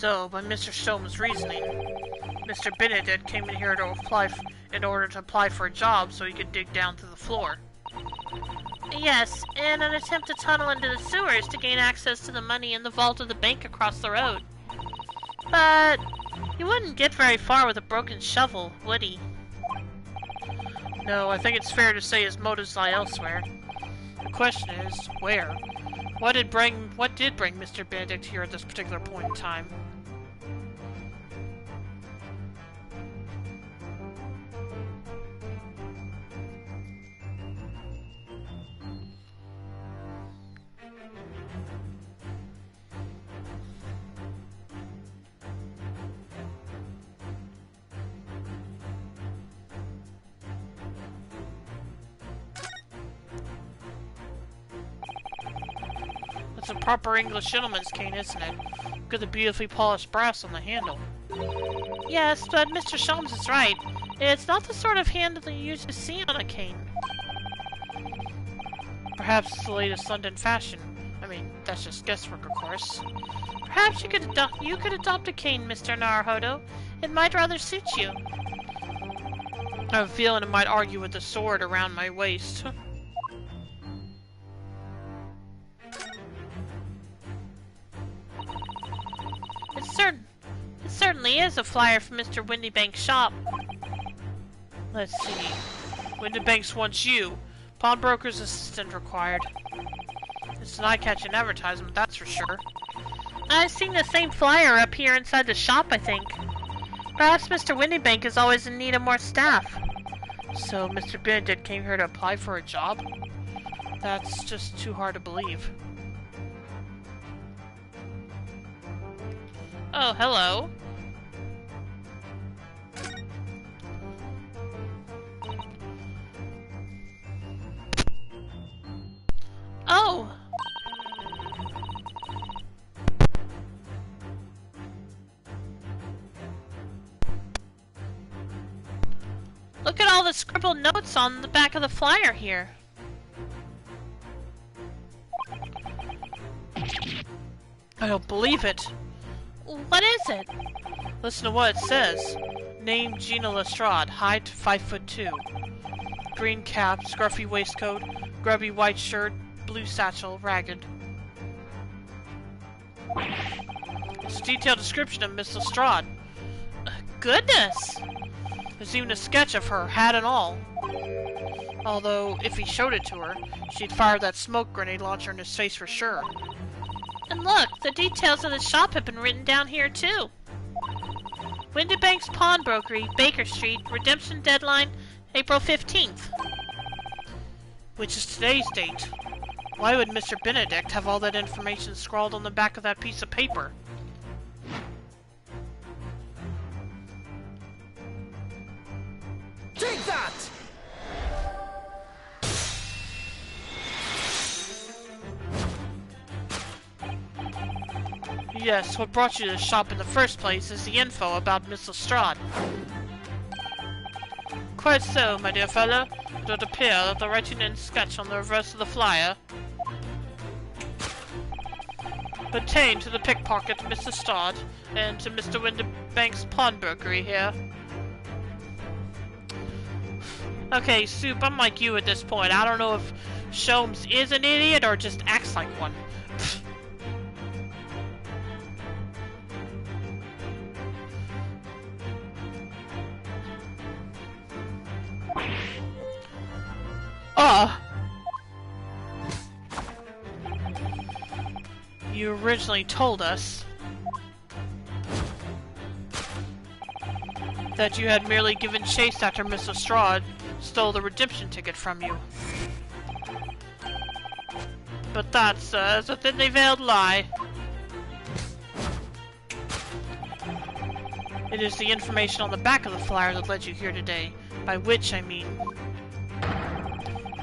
So, by Mr. Sholmes' reasoning, Mr. Benedict came in here to in order to apply for a job so he could dig down through the floor.
Yes, in an attempt to tunnel into the sewers to gain access to the money in the vault of the bank across the road. But he wouldn't get very far with a broken shovel, would he?
No, I think it's fair to say his motives lie elsewhere. The question is, where? What did bring Mr. Benedict here at this particular point in time? It's a proper English gentleman's cane, isn't it? Look at the beautifully polished brass on the handle.
Yes, but Mr. Sholmes is right. It's not the sort of handle you usually see on a cane.
Perhaps it's the latest London fashion. I mean, that's just guesswork, of course.
Perhaps you could adopt a cane, Mr. Naruhodo. It might rather suit you.
I have a feeling it might argue with the sword around my waist.
It certainly is a flyer from Mr. Windybank's shop.
Let's see. Windybanks wants you. Pawnbroker's assistant required. It's an eye-catching advertisement, that's for sure.
I've seen the same flyer up here inside the shop, I think. Perhaps Mr. Windybank is always in need of more staff.
So Mr. Benedict came here to apply for a job? That's just too hard to believe.
Oh, hello. Oh! Look at all the scribbled notes on the back of the flyer here.
I don't believe it.
What is it?
Listen to what it says. Name Gina Lestrade, height 5'2". Green cap, scruffy waistcoat, grubby white shirt, blue satchel, ragged. It's a detailed description of Miss Lestrade.
Goodness!
There's even a sketch of her, hat and all. Although, if he showed it to her, she'd fire that smoke grenade launcher in his face for sure.
And look, the details of the shop have been written down here too. Windybank's Pawnbrokery, Baker Street, redemption deadline, April 15th.
Which is today's date. Why would Mr. Benedict have all that information scrawled on the back of that piece of paper?
Take that!
Yes, what brought you to the shop in the first place is the info about Miss Lestrade. Quite so, my dear fellow. It would appear that the writing and sketch on the reverse of the flyer pertain to the pickpocket Miss Lestrade and to Mr. Windybank's pawnbrokery here. Okay, Soup, I'm like you at this point. I don't know if Sholmes is an idiot or just acts like one. You originally told us that you had merely given chase after Miss Lestrade stole the redemption ticket from you. But that, sir, is a thinly veiled lie. It is the information on the back of the flyer that led you here today, by which I mean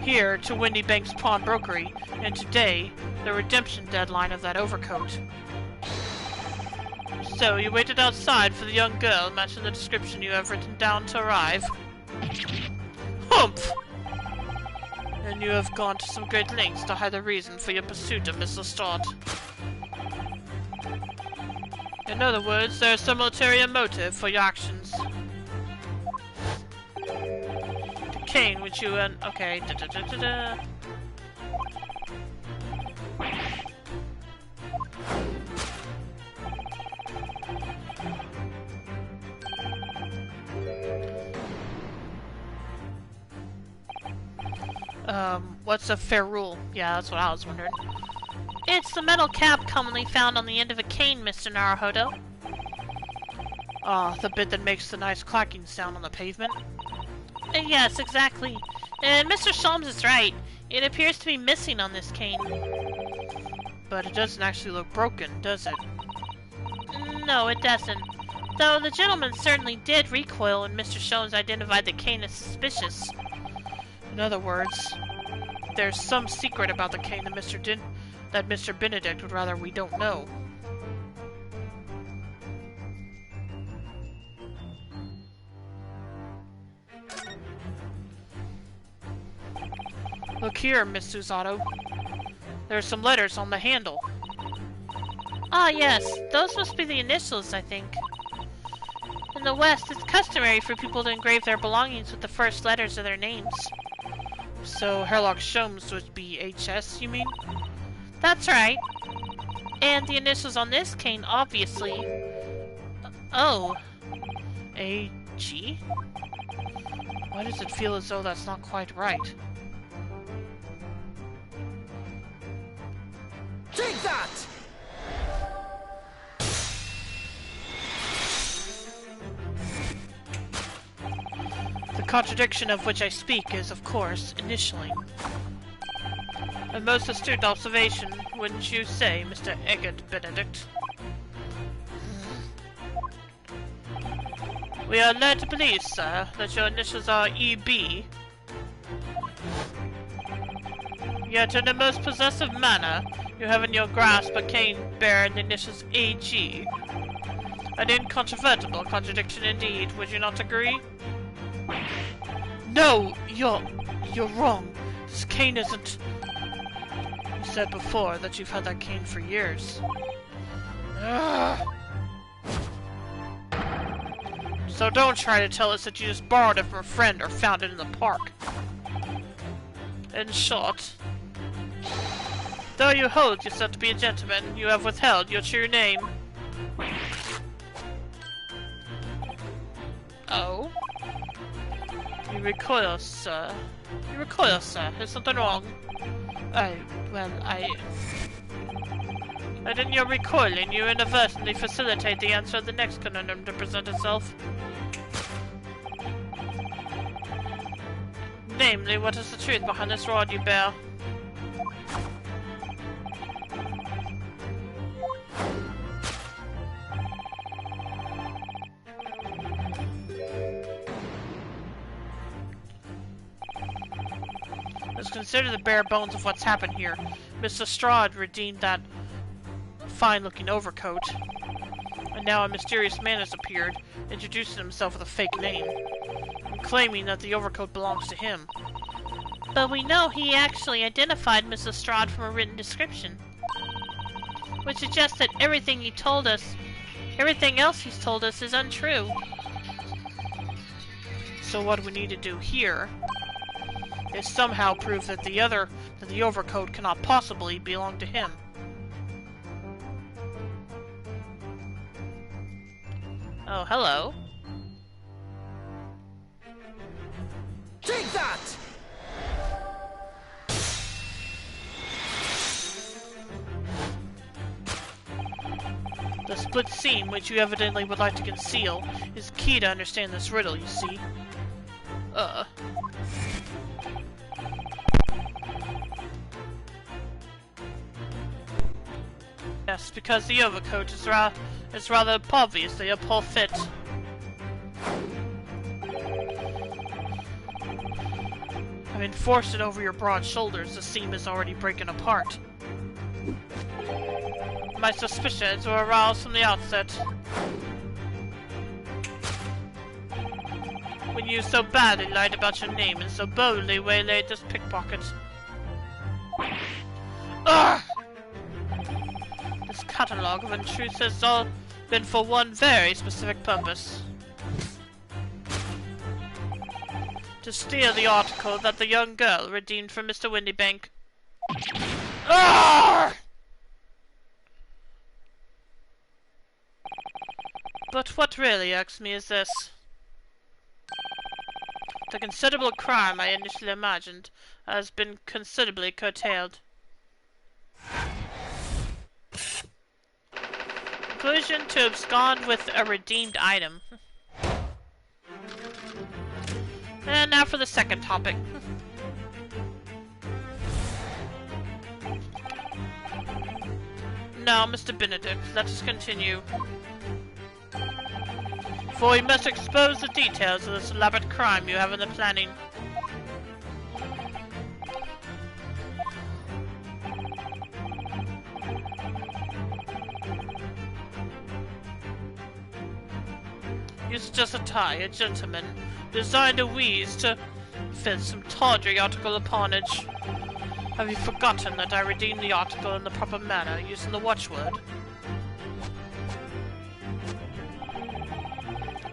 here to Windybank's Pawnbrokery, and today, the redemption deadline of that overcoat. So, you waited outside for the young girl matching the description you have written down to arrive? Humph! And you have gone to some great lengths to hide the reason for your pursuit of Miss Lestrade. In other words, there's some ulterior motive for your actions. The cane which you and okay. What's a fair rule? Yeah, that's what I was wondering.
It's the metal cap commonly found on the end of a cane, Mr. Naruhodo.
Ah, the bit that makes the nice clacking sound on the pavement?
Yes, exactly. And Mr. Sholmes is right. It appears to be missing on this cane.
But it doesn't actually look broken, does it?
No, it doesn't. Though the gentleman certainly did recoil when Mr. Sholmes identified the cane as suspicious.
In other words, there's some secret about the cane that Mr. Benedict would rather we don't know. Look here, Miss Susato. There's some letters on the handle.
Ah, yes. Those must be the initials, I think. In the West, it's customary for people to engrave their belongings with the first letters of their names.
So, Herlock Sholmes would be HS, you mean?
That's right. And the initials on this cane, obviously. Oh.
A.G.? Why does it feel as though that's not quite right?
Take that!
The contradiction of which I speak is, of course, initialing. A most astute observation, wouldn't you say, Mr. Eggert Benedict? We are led to believe, sir, that your initials are E.B. Yet in a most possessive manner, you have in your grasp a cane bearing the initials A.G. An incontrovertible contradiction indeed, would you not agree? No! You're wrong. This cane isn't... You said before that you've had that cane for years. Ugh. So don't try to tell us that you just borrowed it from a friend or found it in the park. In short, though you hold yourself to be a gentleman, you have withheld your true name. Oh? You recoil, sir. You recoil, sir. Is something wrong? And in your recoiling, you inadvertently facilitate the answer of the next conundrum to present itself. Namely, what is the truth behind this rod you bear? Let's consider the bare bones of what's happened here. Mr. Strahd redeemed that fine-looking overcoat, and now a mysterious man has appeared, introducing himself with a fake name, and claiming that the overcoat belongs to him.
But we know he actually identified Mrs. Strahd from a written description, which suggests that everything else he's told us is untrue.
So what we need to do here is somehow prove that the overcoat cannot possibly belong to him.
Oh, hello.
Take that!
The split seam, which you evidently would like to conceal, is key to understand this riddle, you see. Yes, because the overcoat is rather obviously a poor fit. Having forced it over your broad shoulders, the seam is already breaking apart. My suspicions were aroused from the outset. When you so badly lied about your name and so boldly waylaid this pickpocket. Ugh! This catalogue of untruths been for one very specific purpose. To steal the article that the young girl redeemed from Mr. Windybank. Arrgh! But what really irks me is this. The considerable crime I initially imagined has been considerably curtailed. Conclusion: to abscond with a redeemed item. And now for the second topic. Now, Mr. Benedict, let us continue. For we must expose the details of this elaborate crime you have in the planning. You suggest a tie, a gentleman, designed a wheeze to fit some tawdry article of pawnage. Have you forgotten that I redeemed the article in the proper manner, using the watchword?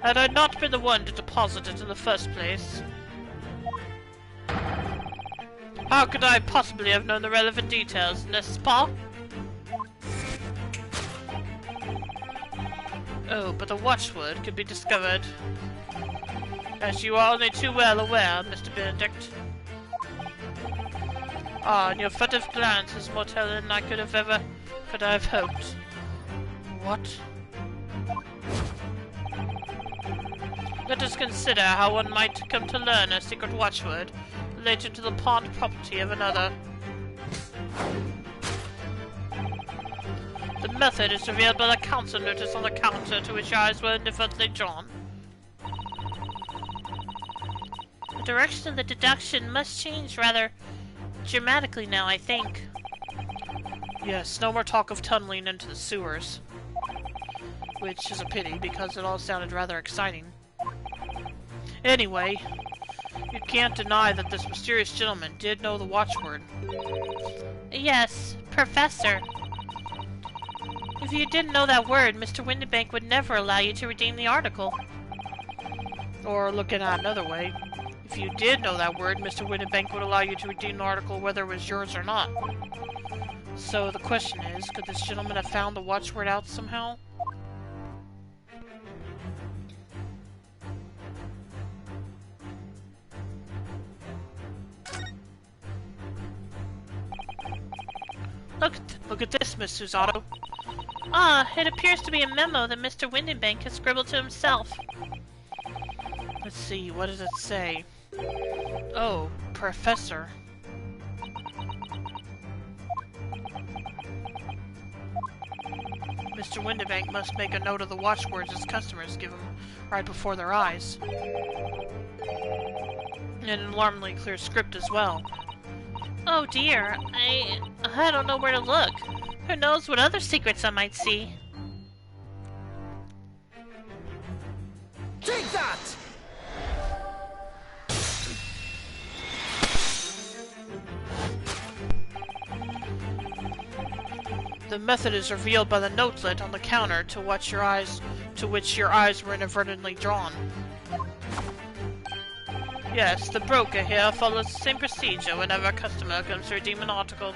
Had I not been the one to deposit it in the first place, how could I possibly have known the relevant details, n'est-ce pas? Oh, but the watchword could be discovered, as you are only too well aware, Mr. Benedict. Ah, and your furtive glance is more telling than I could I have hoped. What? Let us consider how one might come to learn a secret watchword related to the pawned property of another. The method is revealed by the council notice on the counter to which your eyes were indifferently drawn. The direction of the deduction must change rather dramatically now, I think. Yes, no more talk of tunneling into the sewers. Which is a pity, because it all sounded rather exciting. Anyway, you can't deny that this mysterious gentleman did know the watchword. Yes, Professor. If you didn't know that word, Mr. Windybank would never allow you to redeem the article. Or looking at it another way, if you did know that word, Mr. Windybank would allow you to redeem the article whether it was yours or not. So the question is, could this gentleman have found the watchword out somehow? Look at this, Miss Susato. Ah, it appears to be a memo that Mr. Windybank has scribbled to himself. Let's see, what does it say? Oh, Professor. Mr. Windybank must make a note of the watchwords his customers give him right before their eyes. And an alarmingly clear script as well. Oh dear, I don't know where to look. Who knows what other secrets I might see?
Take that!
The method is revealed by the notelet on the counter to which your eyes were inadvertently drawn. Yes, the broker here follows the same procedure whenever a customer comes to redeem an article.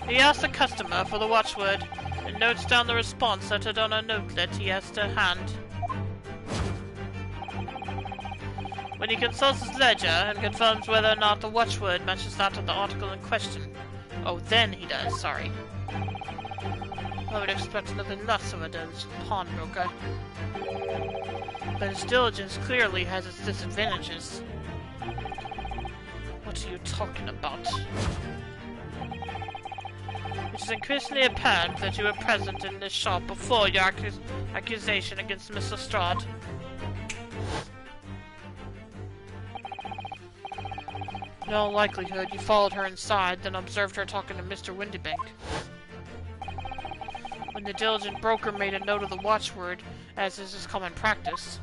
He asks the customer for the watchword and notes down the response lettered on a notelet he has to hand. When he consults his ledger and confirms whether or not the watchword matches that of the article in question. Oh, then he does, sorry. I would expect nothing less of a diligent pawnbroker. But his diligence clearly has its disadvantages. What are you talking about? It is increasingly apparent that you were present in this shop before your accusation against Miss Lestrade. In all likelihood, you followed her inside, then observed her talking to Mr. Windybank. When the diligent broker made a note of the watchword, as is his common practice,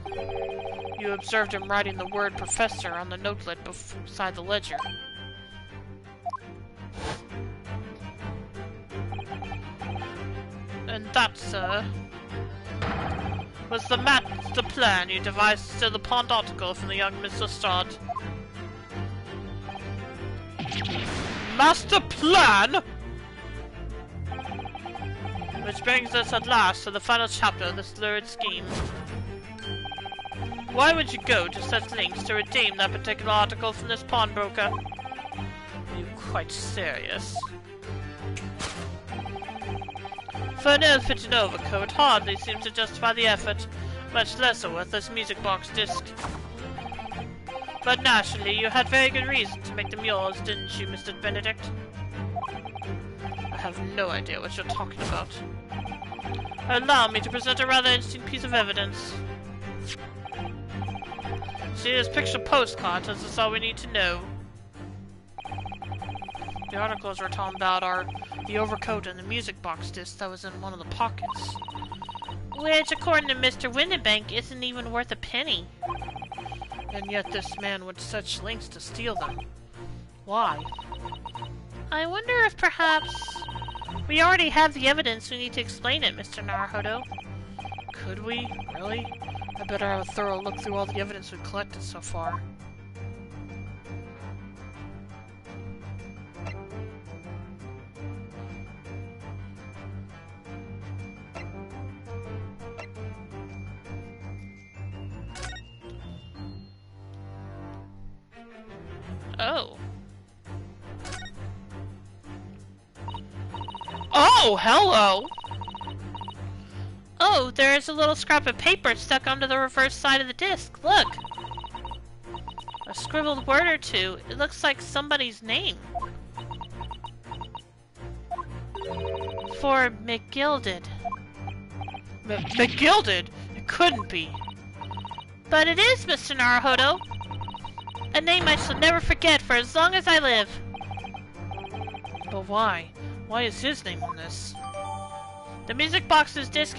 you observed him writing the word Professor on the notelet beside the ledger. And that, sir, Was the master plan you devised still the pawned article from the young Mr. Lestrade? Master plan? Which brings us at last to the final chapter of this lurid scheme. Why would you go to such lengths to redeem that particular article from this pawnbroker? Are you quite serious? For an ill-fitting overcoat hardly seems to justify the effort, much less a worthless music box disc. But naturally, you had very good reason to make them yours, didn't you, Mr. Benedict? I have no idea what you're talking about. Allow me to present a rather interesting piece of evidence. See this picture postcard tells us all we need to know. The articles we're talking about are the overcoat and the music box disc that was in one of the pockets. Which, according to Mr. Windibank, isn't even worth a penny. And yet this man went to such lengths to steal them. Why? I wonder if perhaps we already have the evidence we need to explain it, Mr. Naruhodo. Could we? Really? I better have a thorough look through all the evidence we've collected so far. Oh. Oh, hello! Oh, there is a little scrap of paper stuck onto the reverse side of the disc. Look! A scribbled word or two. It looks like somebody's name. For McGilded. McGilded? It couldn't be. But it is, Mr. Naruhodo. A name I shall never forget for as long as I live. But why? Why is his name on this? The music box disc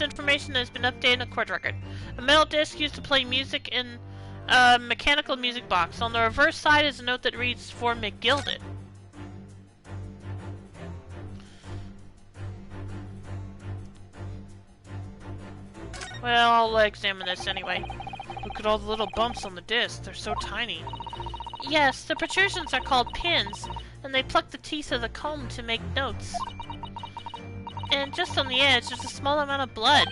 information has been updated in the court record. A metal disc used to play music in a mechanical music box. On the reverse side is a note that reads, "For McGilded." Well, I'll examine this anyway. Look at all the little bumps on the disc. They're so tiny. Yes, the protrusions are called pins, and they pluck the teeth of the comb to make notes. And just on the edge, there's a small amount of blood.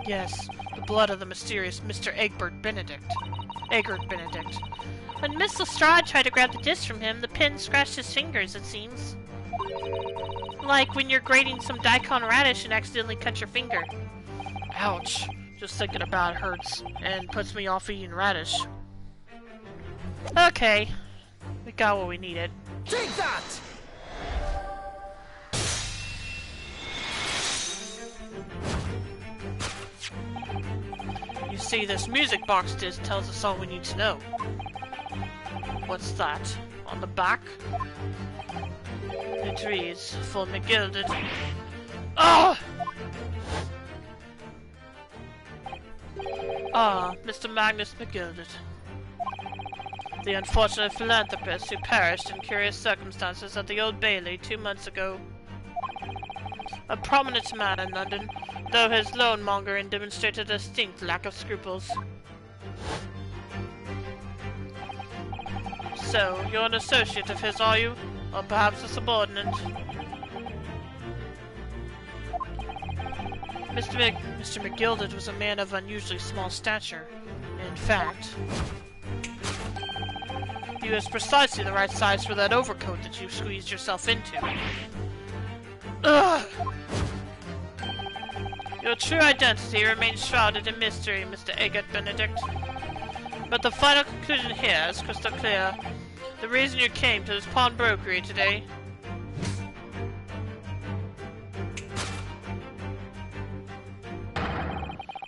Yes, the blood of the mysterious Mr. Egbert Benedict. When Miss Lestrade tried to grab the disc from him, the pin scratched his fingers, it seems. Like when you're grating some daikon radish and accidentally cut your finger. Ouch. Just thinking about it hurts, and puts me off eating radish. Okay. We got what we needed.
Take that!
You see, this music box disc tells us all we need to know. What's that? On the back? It reads, "For McGilded." Oh! Ah, Mr. Magnus McGilded. The unfortunate philanthropist who perished in curious circumstances at the Old Bailey 2 months ago. A prominent man in London, though his loanmongering demonstrated a distinct lack of scruples. So, you're an associate of his, are you? Or perhaps a subordinate? Mr. McGilded was a man of unusually small stature. In fact, he was precisely the right size for that overcoat that you squeezed yourself into. Ugh! Your true identity remains shrouded in mystery, Mr. Egbert Benedict. But the final conclusion here is crystal clear. The reason you came to this pawnbrokery today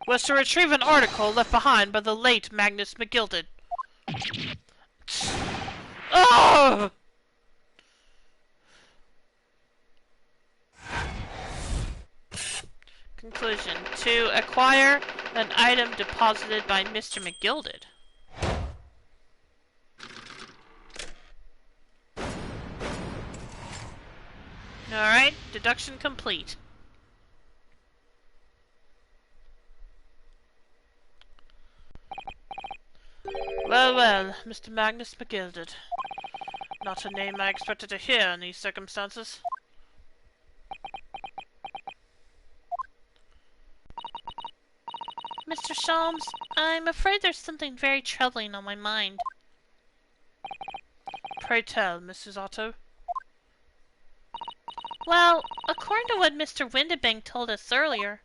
was to retrieve an article left behind by the late Magnus McGilded. Oh! Conclusion. To acquire an item deposited by Mr. McGilded. Alright, deduction complete. Well, well, Mr. Magnus McGilded. Not a name I expected to hear in these circumstances.
Mr. Sholmes, I'm afraid there's something very troubling on my mind.
Pray tell, Mrs. Otto.
Well, according to what Mr. Windibank told us earlier,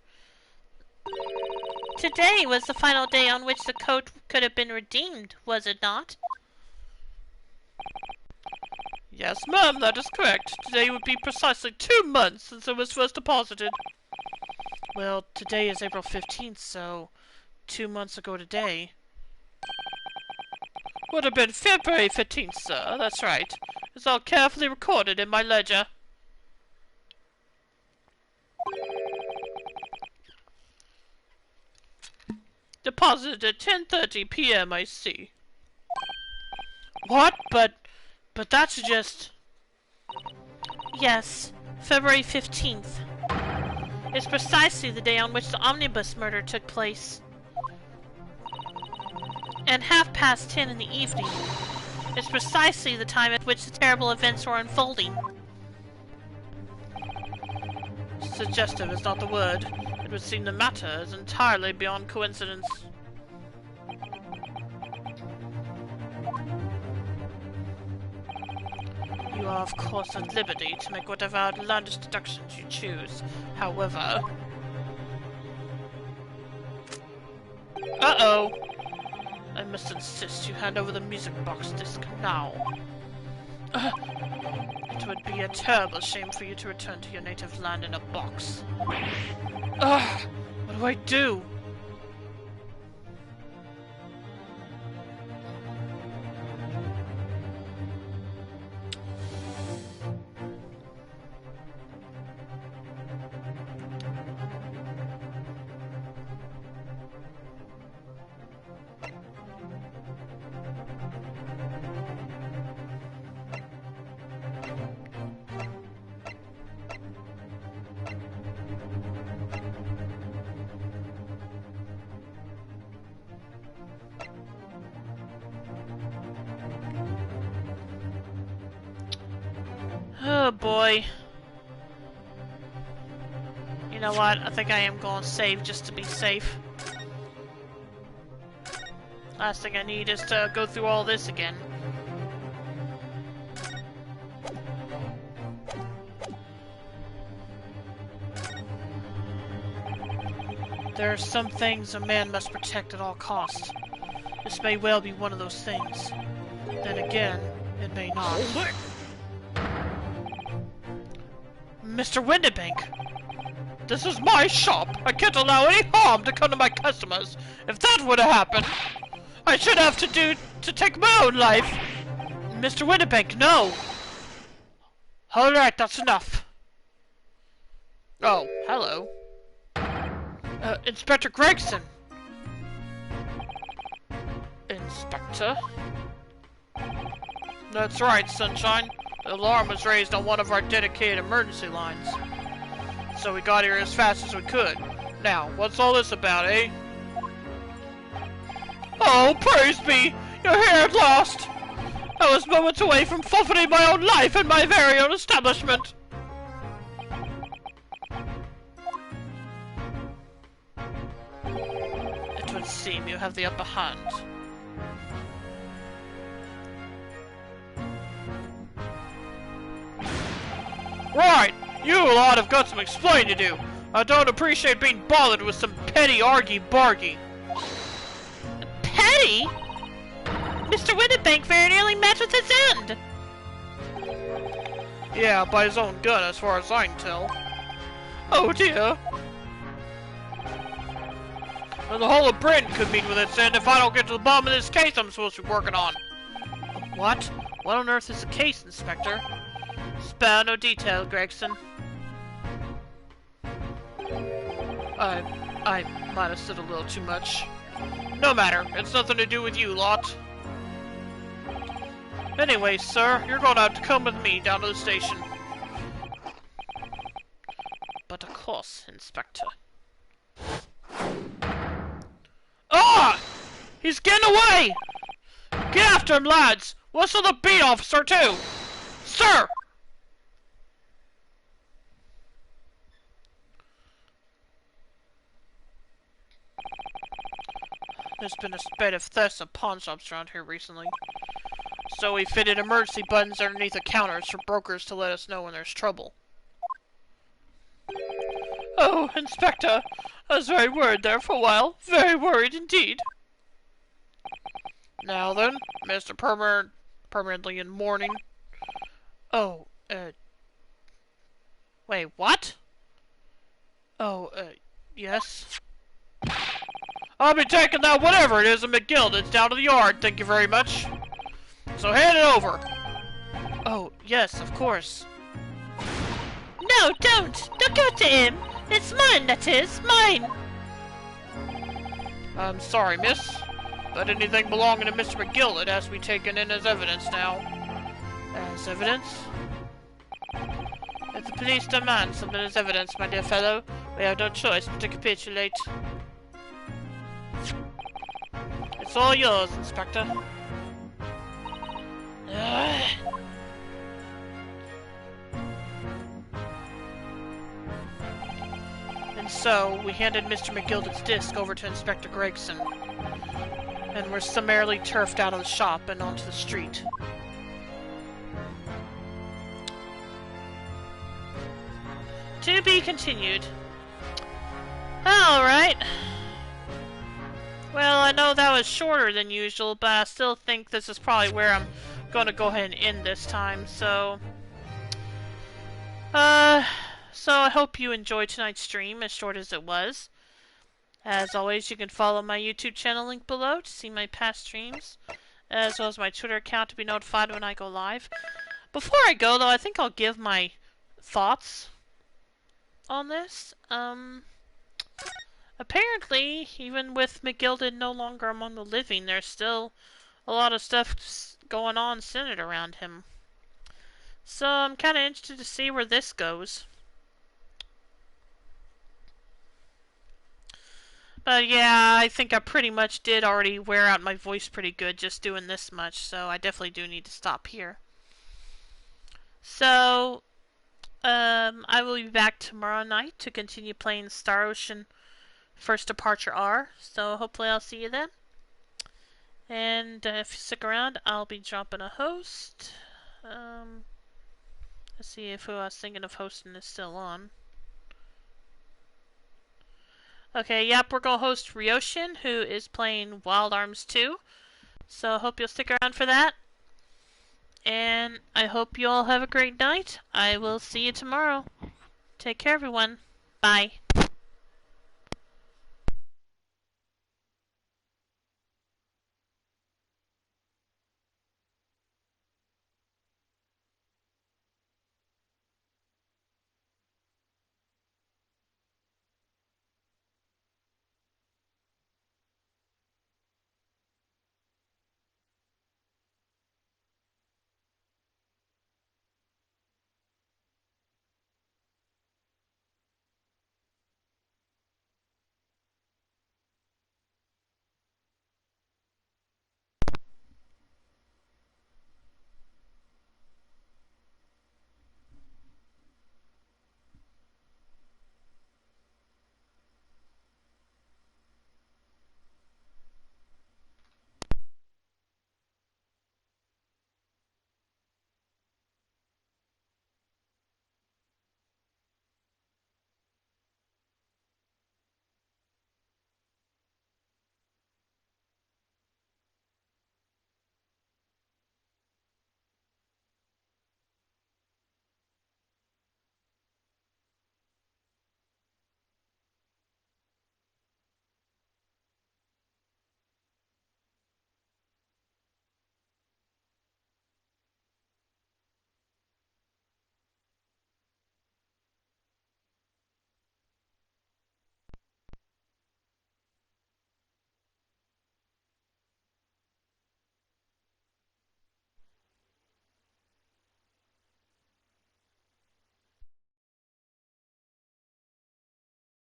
today was the final day on which the coat could have been redeemed, was it not?
Yes, ma'am, that is correct. Today would be precisely 2 months since it was first deposited. Well, today is April 15th, so 2 months ago today. Would have been February 15th, sir. That's right. It's all carefully recorded in my ledger. Deposited at 10:30 p.m., I see. What? But that's just...
Yes, February 15th. It's precisely the day on which the omnibus murder took place. And 10:30 in the evening. It's precisely the time at which the terrible events were unfolding.
Suggestive is not the word. It would seem the matter is entirely beyond coincidence. You are, of course, at liberty to make whatever outlandish deductions you choose. However... Uh-oh! I must insist you hand over the music box disc now. It would be a terrible shame for you to return to your native land in a box. What do I do? Oh boy. You know what? I think I am going to save just to be safe. Last thing I need is to go through all this again. There are some things a man must protect at all costs. This may well be one of those things. Then again, it may not. Mr. Windibank! This is my shop! I can't allow any harm to come to my customers! If that would have happened, I should have to take my own life! Mr. Windibank, no! Alright, that's enough. Oh, hello. Inspector Gregson! Inspector? That's right, Sunshine. The alarm was raised on one of our dedicated emergency lines. So we got here as fast as we could. Now, what's all this about, eh? Oh, praise be! You're here at last! I was moments away from forfeiting my own life in my very own establishment! It would seem you have the upper hand. Right! You lot have got some explaining to do. I don't appreciate being bothered with some petty argy-bargy.
Petty? Mr. Windibank very nearly met with his end!
Yeah, by his own gun as far as I can tell. Oh dear. And the whole of Britain could meet with its end if I don't get to the bottom of this case I'm supposed to be working on. What? What on earth is the case, Inspector? Spare no detail, Gregson. I might have said a little too much. No matter, it's nothing to do with you lot. Anyway, sir, you're gonna have to come with me down to the station. But of course, Inspector. Ah! He's getting away! Get after him, lads! Whistle the beat, officer, too! Sir! There's been a spate of thefts of pawn shops around here recently. So we fitted emergency buttons underneath the counters for brokers to let us know when there's trouble. Oh, Inspector, I was very worried there for a while. Very worried indeed. Now then, Mr. Permanently in mourning. Oh, wait, what? Oh, yes? I'll be taking that whatever it is in McGill. It's down to the yard, thank you very much. So hand it over. Oh, yes, of course.
No, don't! Don't give it to him! It's mine, that is! Mine!
I'm sorry, miss, but anything belonging to Mr. McGill, it has to be taken in as evidence now. As evidence? If the police demand something as evidence, my dear fellow, we have no choice but to capitulate. It's all yours, Inspector. And so, we handed Mr. McGilded's disc over to Inspector Gregson, and were summarily turfed out of the shop and onto the street.
To be continued. Alright. Well, I know that was shorter than usual, but I still think this is probably where I'm gonna go ahead and end this time, so... So I hope you enjoyed tonight's stream, as short as it was. As always, you can follow my YouTube channel link below to see my past streams, as well as my Twitter account to be notified when I go live. Before I go, though, I think I'll give my thoughts on this. Apparently, even with McGilded no longer among the living, there's still a lot of stuff going on centered around him. So I'm kind of interested to see where this goes. But yeah, I think I pretty much did already wear out my voice pretty good just doing this much, so I definitely do need to stop here. So, I will be back tomorrow night to continue playing Star Ocean First Departure R, so hopefully I'll see you then. And if you stick around, I'll be dropping a host. Let's see if who I was thinking of hosting is still on. Okay, yep, we're going to host Ryoshin, who is playing Wild Arms 2. So I hope you'll stick around for that. And I hope you all have a great night. I will see you tomorrow. Take care, everyone. Bye.